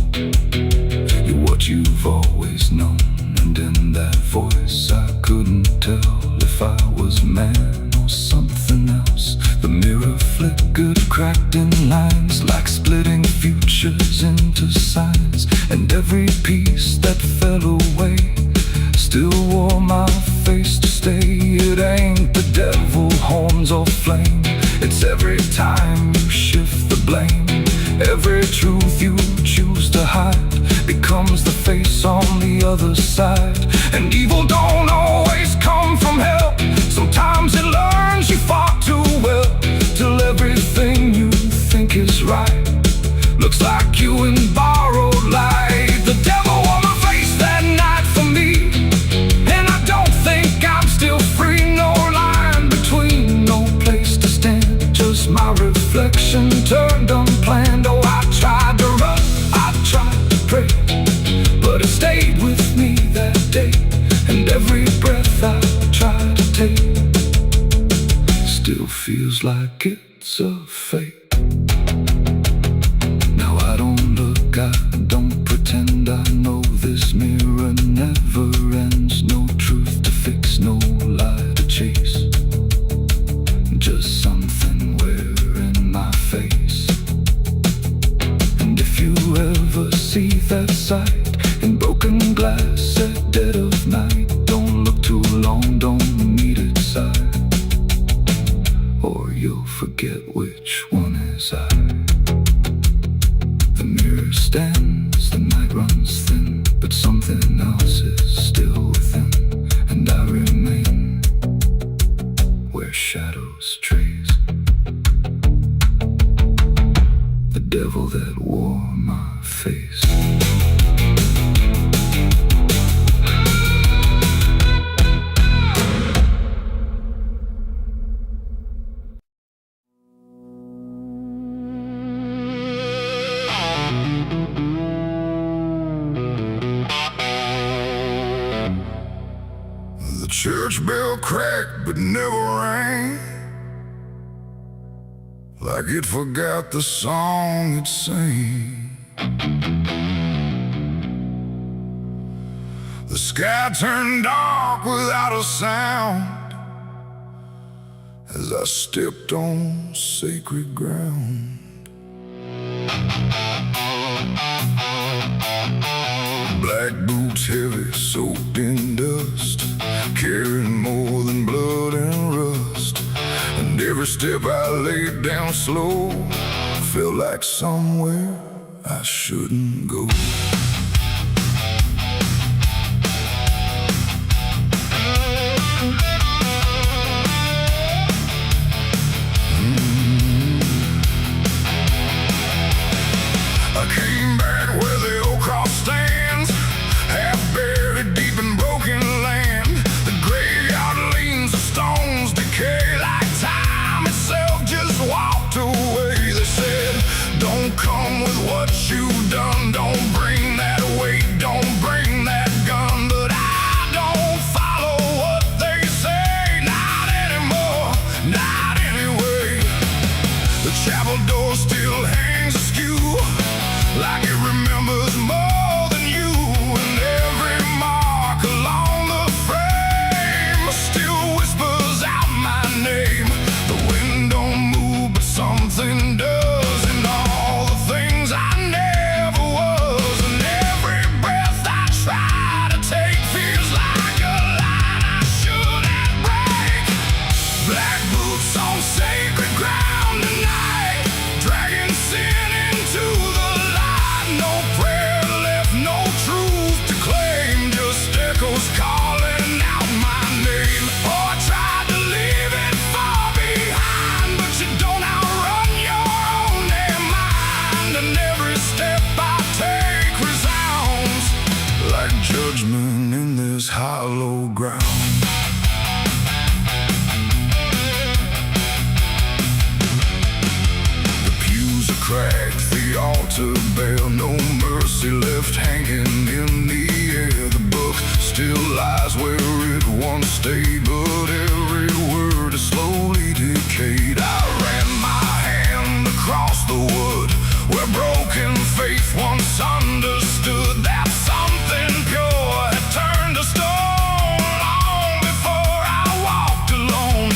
"You're what you've always known." And in that voice I couldn't tell if I was man or something else. The mirror flickered, cracked in lines, like splitting futures into signs. And every piece that fell away still wore my face to stay. It ain't the devil, horns or flame, it's every time you shift the blame. Every truth you choose to hide becomes the face on the other side. And evil don't always come from hell, sometimes it learns you far too well, till everything you think is right looks like you in borrowed light. The devil wore my face that night for me, and I don't think I'm still free. No line between, no place to stand, just my reflection turned unplanned. Oh, I tried to run, I tried to pray, but it stayed with me that day. And every breath I try to take still feels like it's a fake. Now I don't look, I don't pretend, I know this mirror never ends. No truth to fix, no lie to chase, just something wearing my face. And if you ever see that sight in broken glass at dead of night, don't look too long, don't meet its side, or you'll forget which one is I. The mirror stands, the night runs thin, but something else is still within. And I remain where shadows trace the devil that wore my face. The church bell cracked but never rang, like it forgot the song it sang. The sky turned dark without a sound as I stepped on sacred ground. Black boots heavy, soaked in dust, carrying more than blood and rust. And every step I laid down slow felt like somewhere I shouldn't go. I came back where the old cross stands, half buried deep in broken land. The graveyard leans, the stones decay like time itself just walked away. They said, don't come with what you've done, don't bring that weight, don't bring that gun. But I don't follow what they say, not anymore, not anyway. The chapel door still hangs askew, like it remembers more than you. And every mark along the frame still whispers out my name. The wind don't move, but something does, and all the things I never was. And every breath I try to take feels like a line I shouldn't break. Black boots on sacred ground tonight, dragging sin into the light. No prayer left, no truth to claim, just echoes calling out my name. Oh, I tried to leave it far behind, but you don't outrun your own damn mind. And every step I take resounds like judgment in this hollow ground. The pews are cracked, the altar bare, no mercy trophy left hanging in the air. The book still lies where it once stayed, but every word is slowly decayed. I ran my hand across the wood where broken faith once understood that something pure had turned to stone long before I walked alone.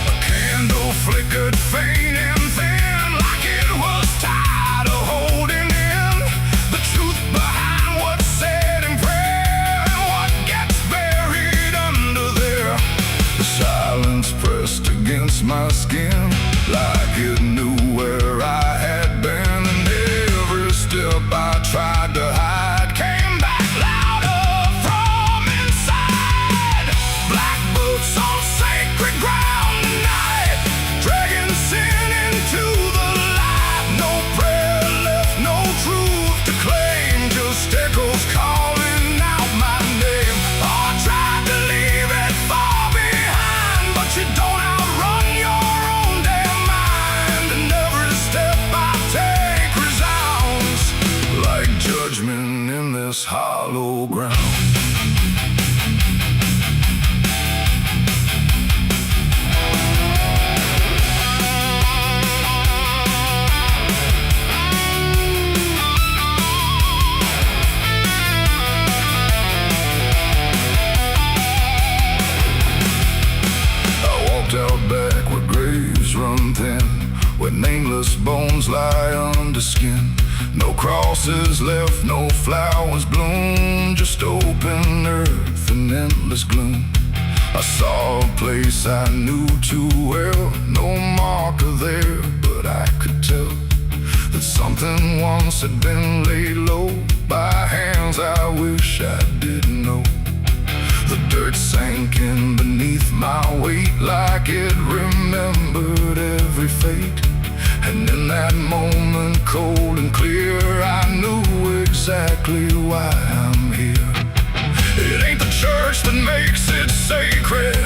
A candle flickered faint and thin, like it was tired of holding in the truth behind what's said in prayer and what gets buried under there. The silence pressed against my skin like it knew where I had been, and every step I tried to hide came back louder from inside. Black boots on sacred ground tonight, dragging sin into the light. No prayer left, no truth to claim, just echoes calling out my name. Oh, I tried to leave it far behind, but you don't outrun your own damn mind. And every step I take resounds like judgment in this hollow ground. I walked out back where graves run thin, where nameless bones lie under skin. No crosses left, no flowers bloom, just open earth and endless gloom. I saw a place I knew too well, no marker there, but I could tell that something once had been laid low by hands I wish I didn't know. The dirt sank in beneath my weight like it remembered every fate. And in that moment, cold and clear, I knew exactly why I'm here. It ain't the church that makes it sacred,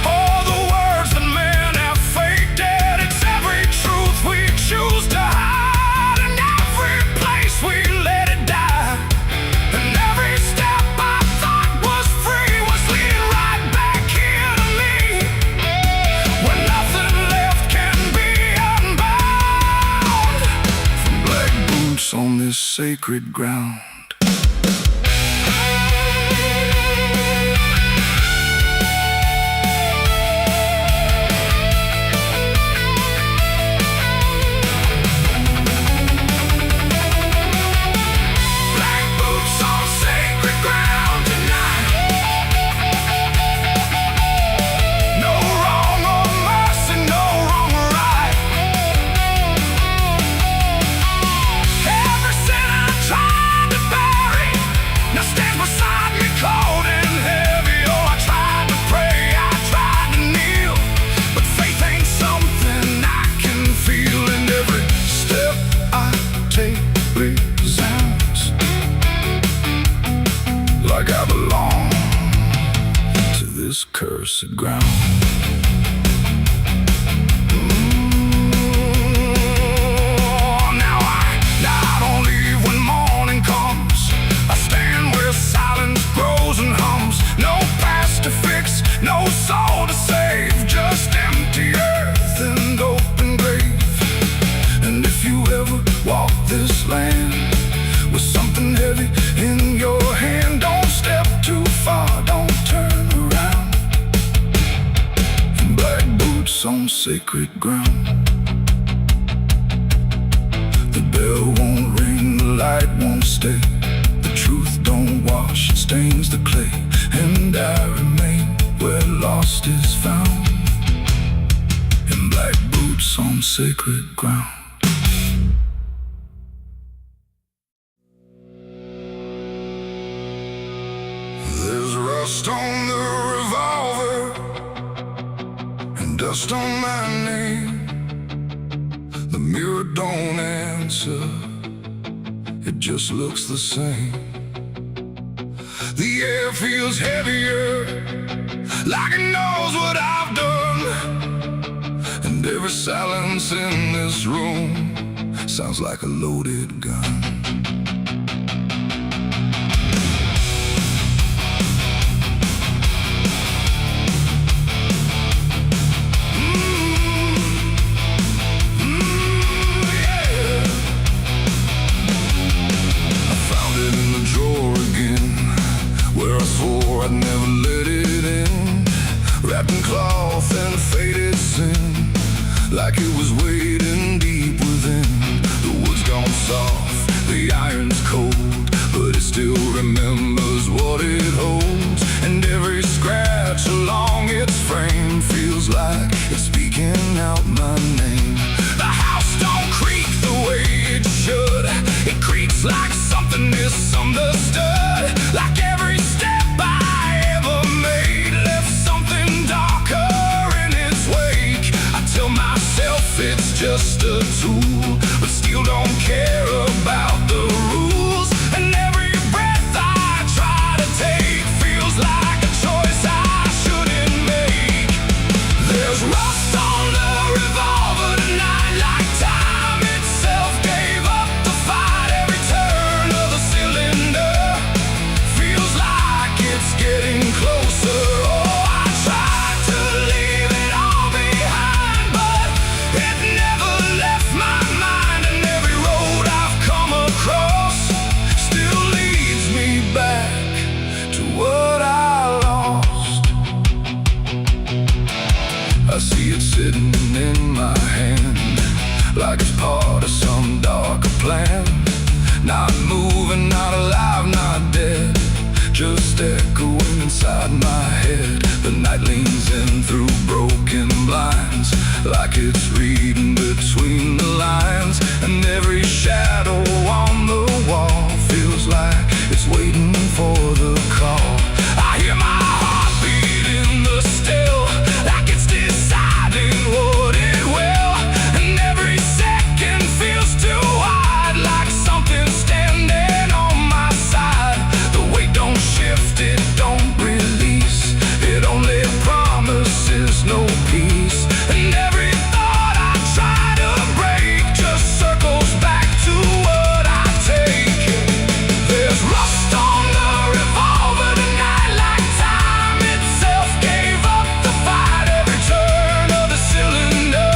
or the words that men have faked it. It's every truth we choose to hide, and every place we let it die. And every step I thought was free was leading right back here to me, where nothing left can be unbound from black boots on this sacred ground. Cursed ground. Now I don't leave when morning comes. I stand where silence grows and hums. No past to fix, no soul to save, just empty earth and open grave. And if you ever walk this land with something heavy in your hand, don't step too far, don't turn around. Black boots on sacred ground. The bell won't ring, the light won't stay. The truth don't wash, it stains the clay. And I remain where lost is found, in black boots on sacred ground. There's rust on the revolver and dust on my name. The mirror don't answer, it just looks the same. The air feels heavier, like it knows what I've done. And every silence in this room sounds like a loaded gun. remembers what it holds, and every scratch along its frame feels like it's speaking out my name. The house don't creak the way it should. It creaks like something misunderstood. Like every step I ever made left something darker in its wake. I tell myself it's just a tool, but still don't care about the rules. And every breath I try to take feels like a choice I shouldn't make. There's rust on the revolver tonight, like time itself gave up the fight. Every turn of the cylinder feels like it's getting closer. Oh, I tried to leave it all behind, but it never left my mind. And every road I've come across still leads me back to what I lost. I see it sitting in my hand, like it's part of some darker plan. Not moving, not alive, not dead, just echoing inside my head. The night leans in through broken blinds, like it's reading between the lines. And every shadow on the wall feels like it's waiting for the call. I hear my heartbeat in the still, like it's deciding what it will. And every second feels too wide, like something's standing on my side. The weight don't shift, it don't release, it only promises no peace. And every thought I try to break just circles back to what I take. There's rust on the revolver tonight, like time itself gave up the fight. Every turn of the cylinder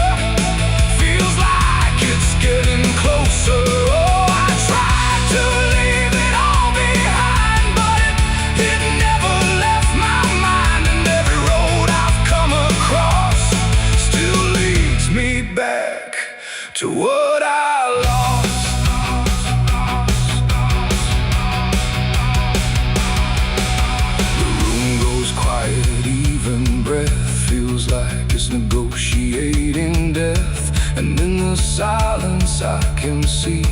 feels like it's getting closer. Oh, I tried to leave it all behind, but it never left my mind. And every road I've come across still leads me back to what I lost. The room goes quiet, even breath feels like it's negotiating death. And in the silence I can see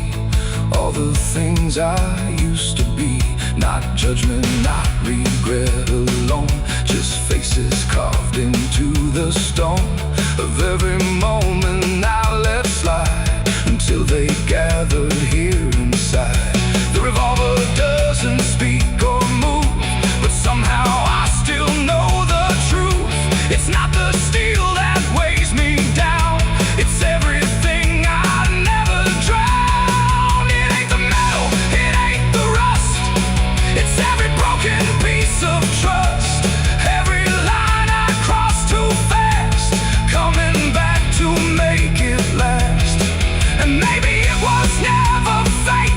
all the things I used to be. Not judgment, not regret alone, just faces carved into the stone of every moment I let slide, until they gathered here inside. The revolver doesn't speak or move, but somehow I still know the truth. It's not the steel that weighs me down, it's everything I never drown. It ain't the metal, it ain't the rust, it's every broken piece of trust. Every line I cross too fast, coming back to make it last. And maybe it was never fate,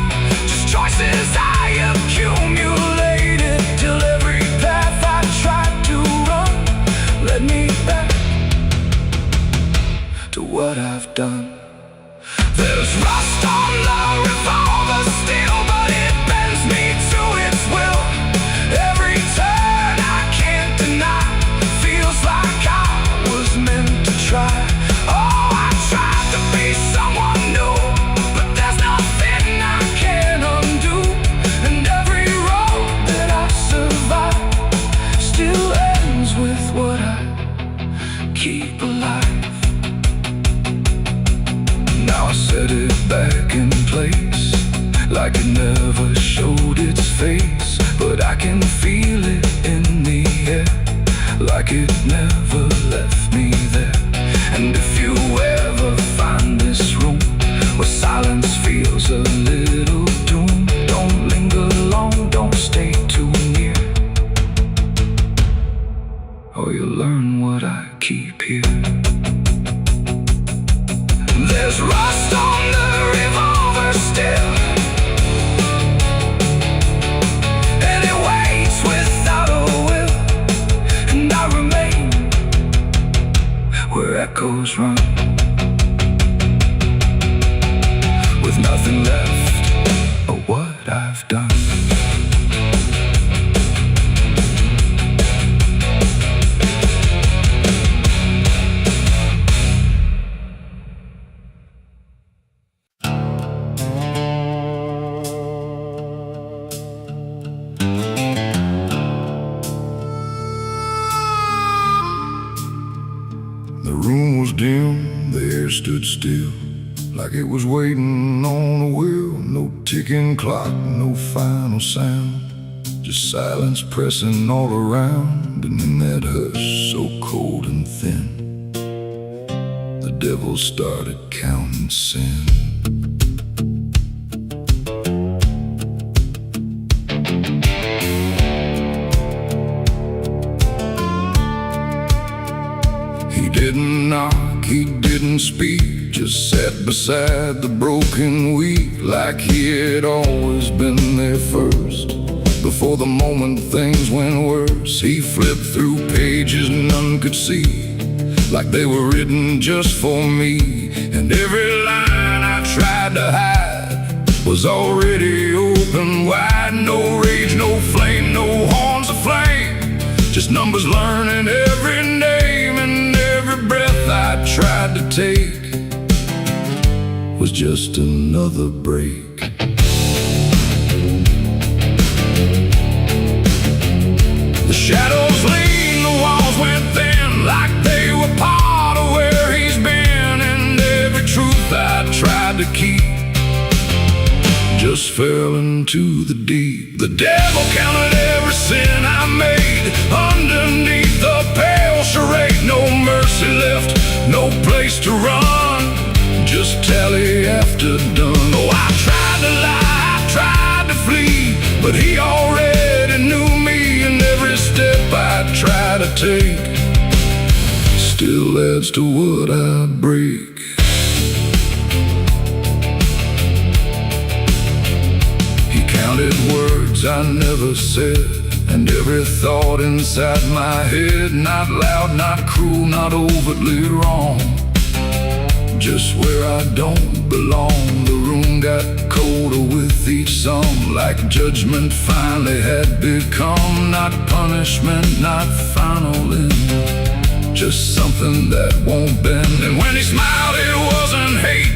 just choices I accumulated, till every path I tried to run led me back to what I've done. There's rust on the revolver still, but it bends me to its will. Every turn I can't deny feels like I was meant to try. Oh, I tried to be someone new, but there's nothing I can undo. And every road that I survive still ends with what I keep alive. Now I set it back in place, like it never showed its face. But I can feel it in the air, like it never left me there. And if you ever find this room where silence feels a little doom, don't linger long, don't stay too near, or you'll learn what I keep here. There's rust on the revolver still, and it waits without a will. And I remain where echoes run, with nothing left of what I've done. stood still, like it was waiting on a wheel. No ticking clock, no final sound, just silence pressing all around. And in that hush so cold and thin, the devil started counting sin. He didn't knock, he didn't speak, just sat beside the broken wheat, like he had always been there first. Before the moment things went worse, he flipped through pages none could see, like they were written just for me. And every line I tried to hide was already open wide. No rage, no flame, no horns of flame, just numbers learning every name. And every breath I tried to take was just another break. The shadows lean, the walls went thin, like they were part of where he's been. And every truth I tried to keep just fell into the deep. The devil counted every sin I made underneath the pale charade. No mercy left, no place to run, just tally after done. Oh, I tried to lie, I tried to flee, but he already knew me. And every step I try to take still adds to what I break. He counted words I never said, and every thought inside my head. Not loud, not cruel, not overtly wrong, just where I don't belong. The room got colder with each song, like judgment finally had become. Not punishment, not final end, just something that won't bend. And when he smiled it wasn't hate,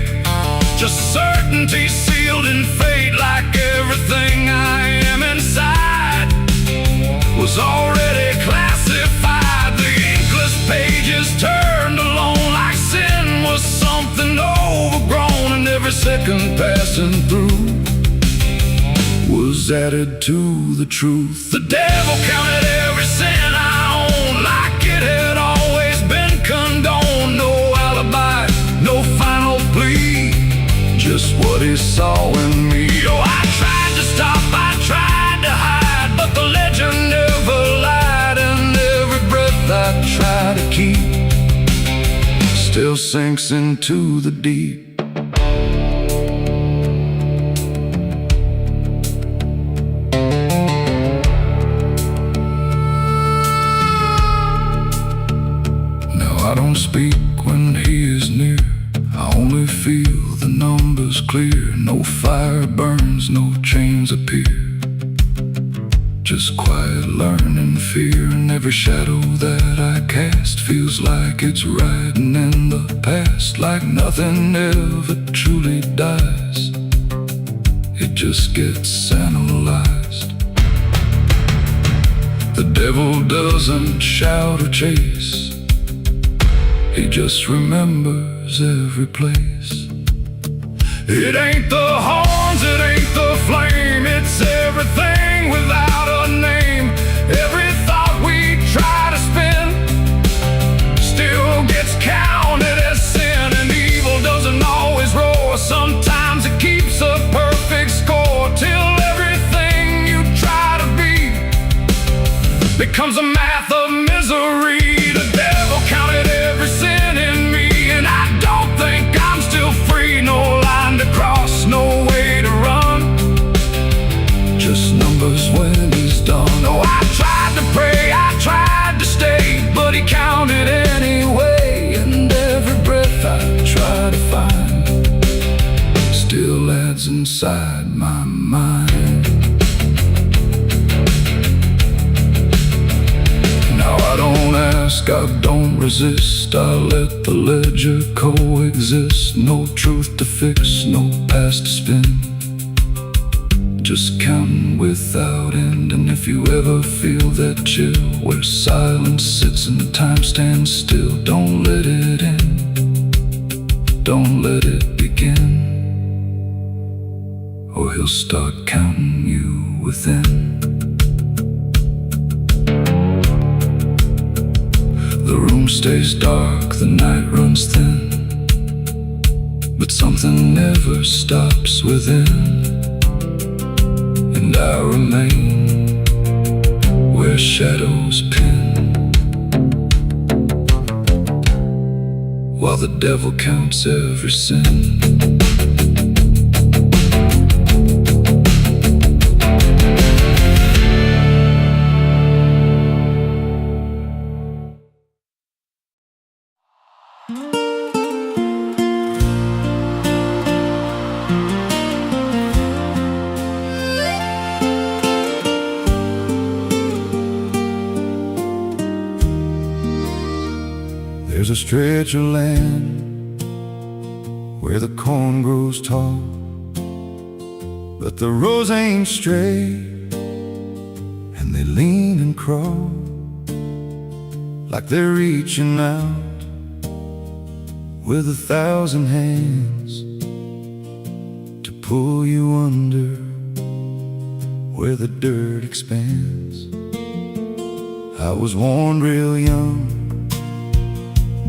just certainty sealed in fate. Like everything I am inside was already classified. The inkless pages turned alone, like sin was something overgrown. And every second passing through was added to the truth. The devil counted every sin I owned, like it had always been condoned. No alibi, no final plea, just what he saw in me. Oh, I tried to stop, I tried to hide, but the legend never lied. And every breath I try to keep still sinks into the deep. Now I don't speak when he is near, I only feel the numbers clear. No fire burns, no chains appear, just quiet learning fear. And every shadow that I cast feels like it's riding in the past, like nothing ever truly dies, it just gets analyzed. The devil doesn't shout or chase, he just remembers every place. It ain't the horns, it ain't the flame, it's everything without a name. Every thought we try to spin still gets counted as sin. And evil doesn't always roar, sometimes it keeps a perfect score, till everything you try to be becomes a math of misery. The devil counted every sin in me, and I don't think I'm still free. No line to cross, no way to run, just numbers when he's done. Oh, I tried to pray, I tried to stay, but he counted anyway. And every breath I try to find still adds inside my mind. Now I don't ask, I don't resist, I let the ledger coexist. No truth to fix, no past to spin, just counting without end. And if you ever feel that chill where silence sits and time stands still, don't let it in, don't let it begin, or he'll start counting you within. The room stays dark, the night runs thin, but something never stops within. And I remain where shadows pin, while the devil counts every sin. There's a stretch of land where the corn grows tall, but the rows ain't straight, and they lean and crawl like they're reaching out with 1,000 hands to pull you under where the dirt expands. I was warned real young,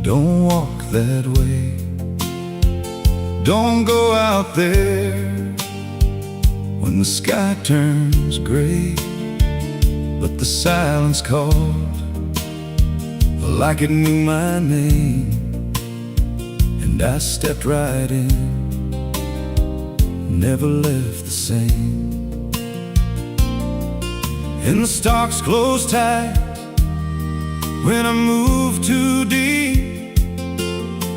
don't walk that way, don't go out there when the sky turns gray. But the silence called like it knew my name, and I stepped right in, never left the same. And the stalks closed tight when I moved too deep,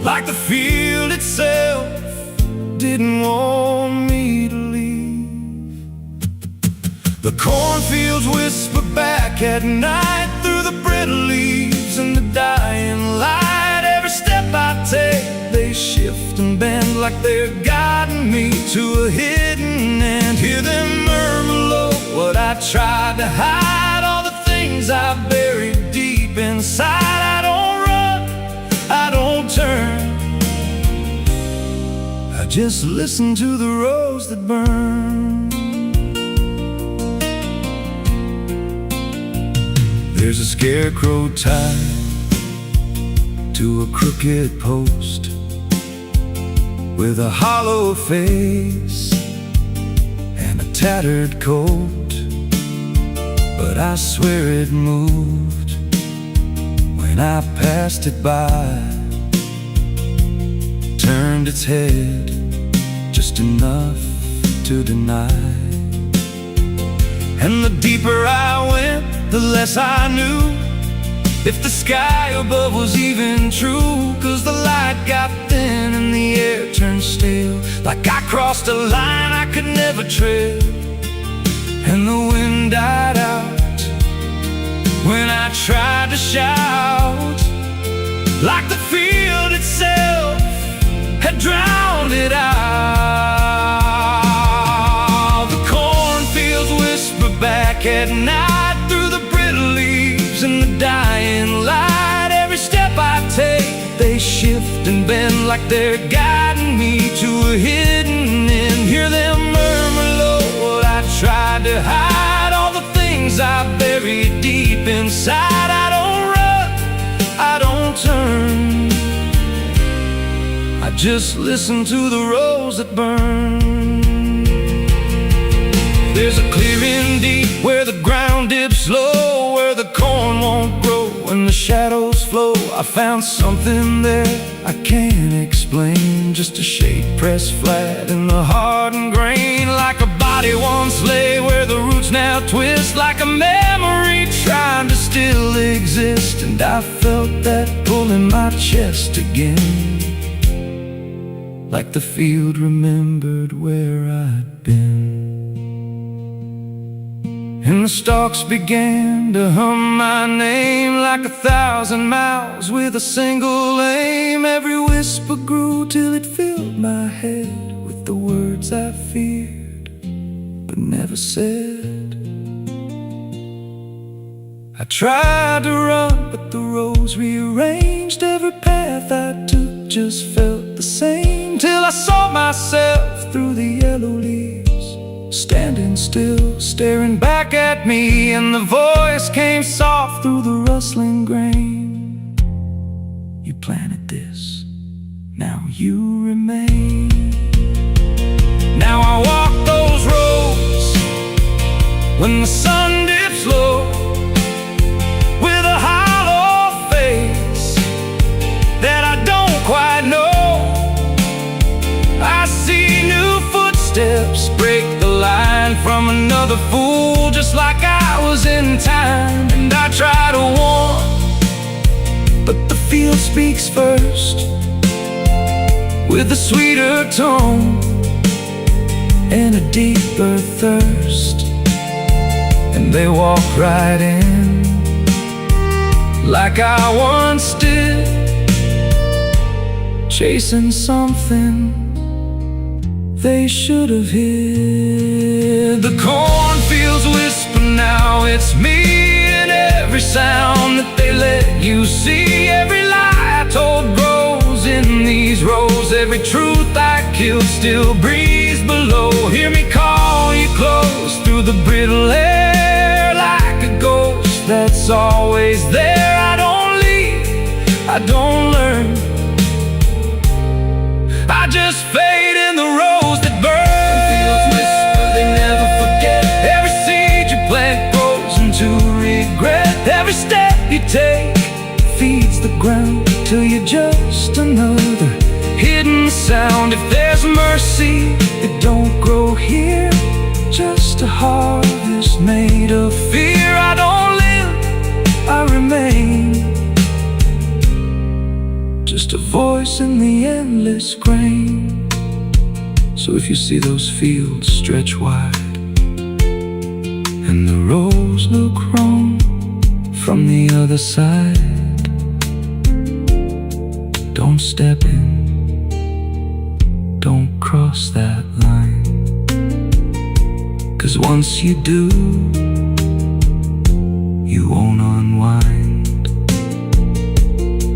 like the field itself didn't want me to leave. The cornfields whisper back at night through the brittle leaves and the dying light. Every step I take, they shift and bend like they're guiding me to a hidden end. Hear them murmur low what I tried to hide, all the things I buried deep inside. I don't run, I don't turn, I just listen to the rose that burn. There's a scarecrow tied to a crooked post with a hollow face and a tattered coat, but I swear it moved when I passed it by, turned its head just enough to deny. And the deeper I went, the less I knew if the sky above was even true. 'Cause the light got thin and the air turned stale, like I crossed a line I could never tread. And the wind died out when I tried to shout, like the field itself had drowned it out. The cornfields whisper back at night through the brittle leaves and the dying light. Every step I take, they shift and bend like they're guiding me to a hidden end. Hear them murmur low what I tried to hide, all the things I buried deep inside. I don't run, I don't turn, I just listen to the rose that burn. There's a clearing deep where the ground dips low, where the corn won't grow and the shadows flow. I found something there I can't explain, just a shape pressed flat in the hardened grain, like a body once lay where the roots now twist, like a memory trying to still exist. And I felt that pull in my chest again, like the field remembered where I'd been. And the stalks began to hum my name like 1,000 mouths with a single aim. Every whisper grew till it filled my head with the words I feared but never said. I tried to run, but the roads rearranged. Every path I took just felt the same, till I saw myself through the yellow leaves, standing still, staring back at me, and the voice came soft through the rustling grain. You planted this, now you remain. Now I walk those roads when the sun dips low, with a hollow face that I don't quite know. I see new footsteps break the line from another fool, just like I was in time. And I try to warn, but the field speaks first, with a sweeter tone and a deeper thirst. And they walk right in, like I once did, chasing something they should have hid. The cornfields whisper now, it's me, and every sound that they let you see. Every lie I told grows in these rows, every truth I killed still breathes below. Hear me call you close through the brittle air, like a ghost that's always there. I don't leave, I don't learn, I just fade in the rose that burn. Fields whisper, they never forget. Every seed you plant grows into regret. Every step you take feeds the ground, till you're just another hidden sound. If there's mercy, it don't grow here, just a harvest made of fear. I don't live, I remain, just a voice in the endless grain. So if you see those fields stretch wide, and the rows look wrong from the other side, don't step in, don't cross that line, 'cause once you do, you won't unwind.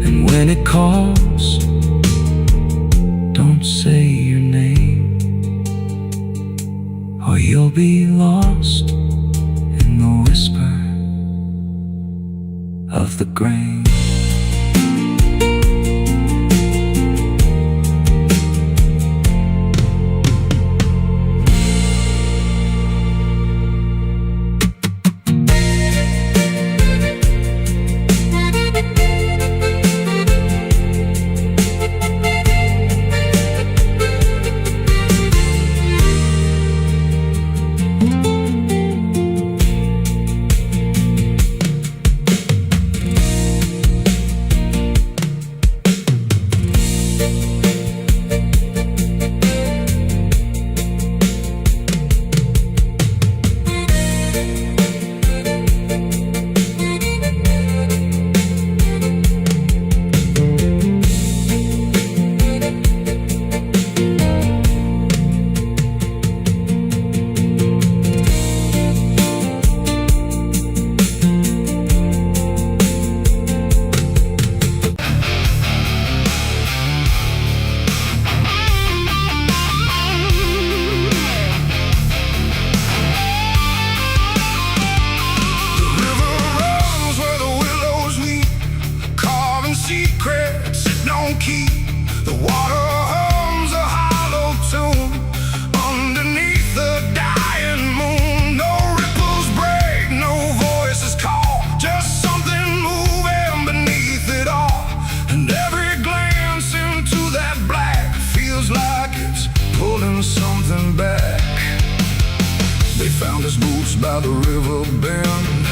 And when it calls, don't say your name, or you'll be lost in the whisper of the grain. By the river bend,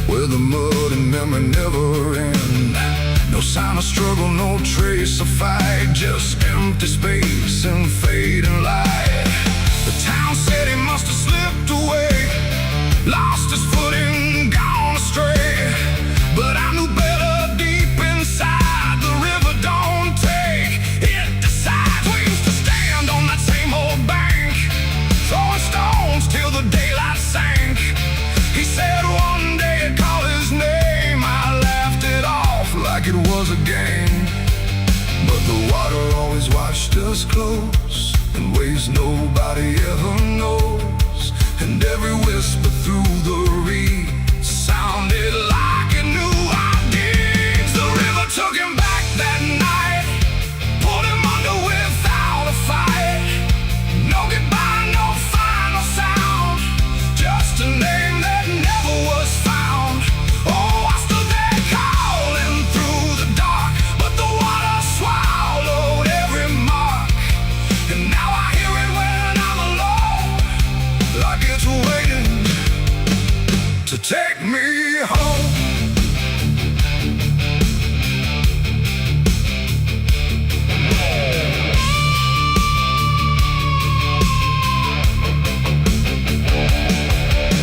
where the mud and memory never end. No sign of struggle, no trace of fight, just empty space and fading light. The town said he must have slipped away, lost his footing, gone astray. But I knew better deep inside, the river don't take, it decides. We used to stand on that same old bank, throwing stones till the daylight sank. He said one day I'd call his name, I laughed it off like it was a game. But The water always watched us close in ways nobody ever knows. And every whisper through the reeds sounded like it knew our deeds. The river took him back that night, pulled him under without a fight. No goodbye, no final sound, just a name that never was found. Oh, I stood there calling through the dark, but the water swallowed every mark. And now I hear it when I'm alone, like it's waiting to take me home.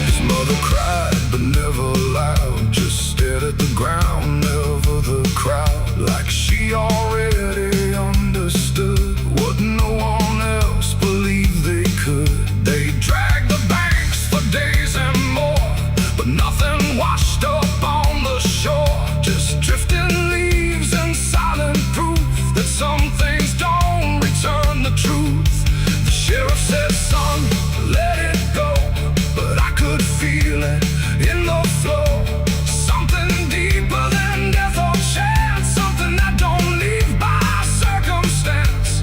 His mother cried, but never loud, just stared at the ground, never the crowd, like she already understood what no one else believed they could. They dragged the banks for days and more, but nothing washed up on the shore, just drifting leaves and silent proof that some things don't return the truth. The sheriff said, son, let it go, but I could feel it in the flow. Something deeper than death or chance, something that don't leave by circumstance.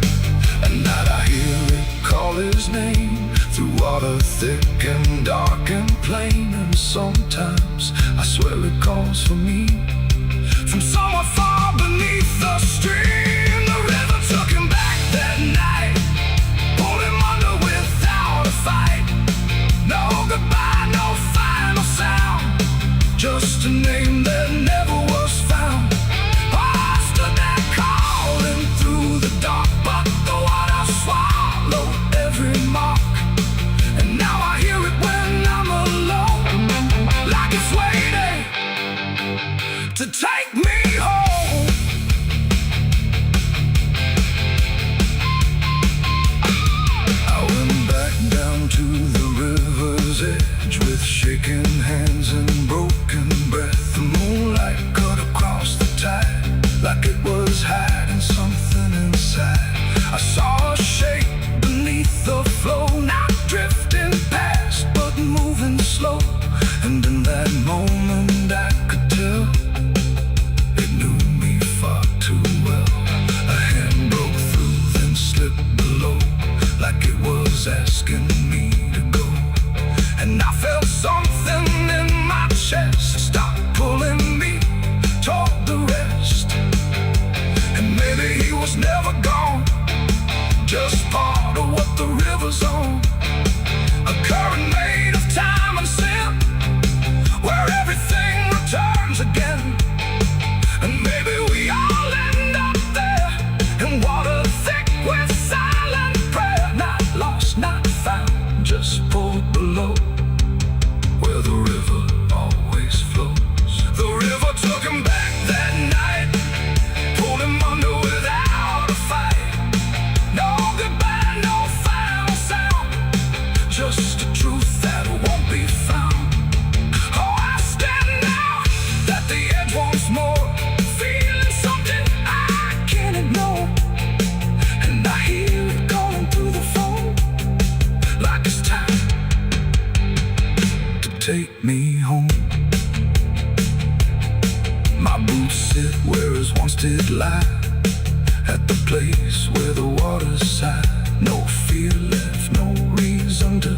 And that I hear it call his name through water thick and dark and plain. And sometimes I swear it calls for me from somewhere far beneath the stream. The river took him back that night, pulled him under without a fight. No goodbye, no final sound, just a name that never was found. I stood there calling through the dark, but the water swallowed every mark. And now I hear it when I'm alone, like it's waiting to take me home. I went back down to the river's edge with shaking hands and broken breath. The moonlight cut across the tide, like it was hiding something inside. I saw a shape beneath the flow, not drifting past, but moving slow. And in that moment I could tell it knew me far too well. A hand broke through, then slipped below, like it was asking me to go. And I felt something in my chest stop pulling me toward the rest. And maybe he was never gone, just part of what the river's on. A current made of time and sin, where everything returns again. And maybe we all end up there, in water thick with silent prayer. Not lost, not found, just pulled below, where the river always flows. The river took him back that night, pulled him under without a fight. No goodbye, no final sound, just a truth that won't be found. Oh, I stand now at the edge once more, feeling something I can't ignore. And I hear it calling through the phone, like it's time to take me home. My boots sit where his once did lie, at the place where the water sighed. No fear left, no reason to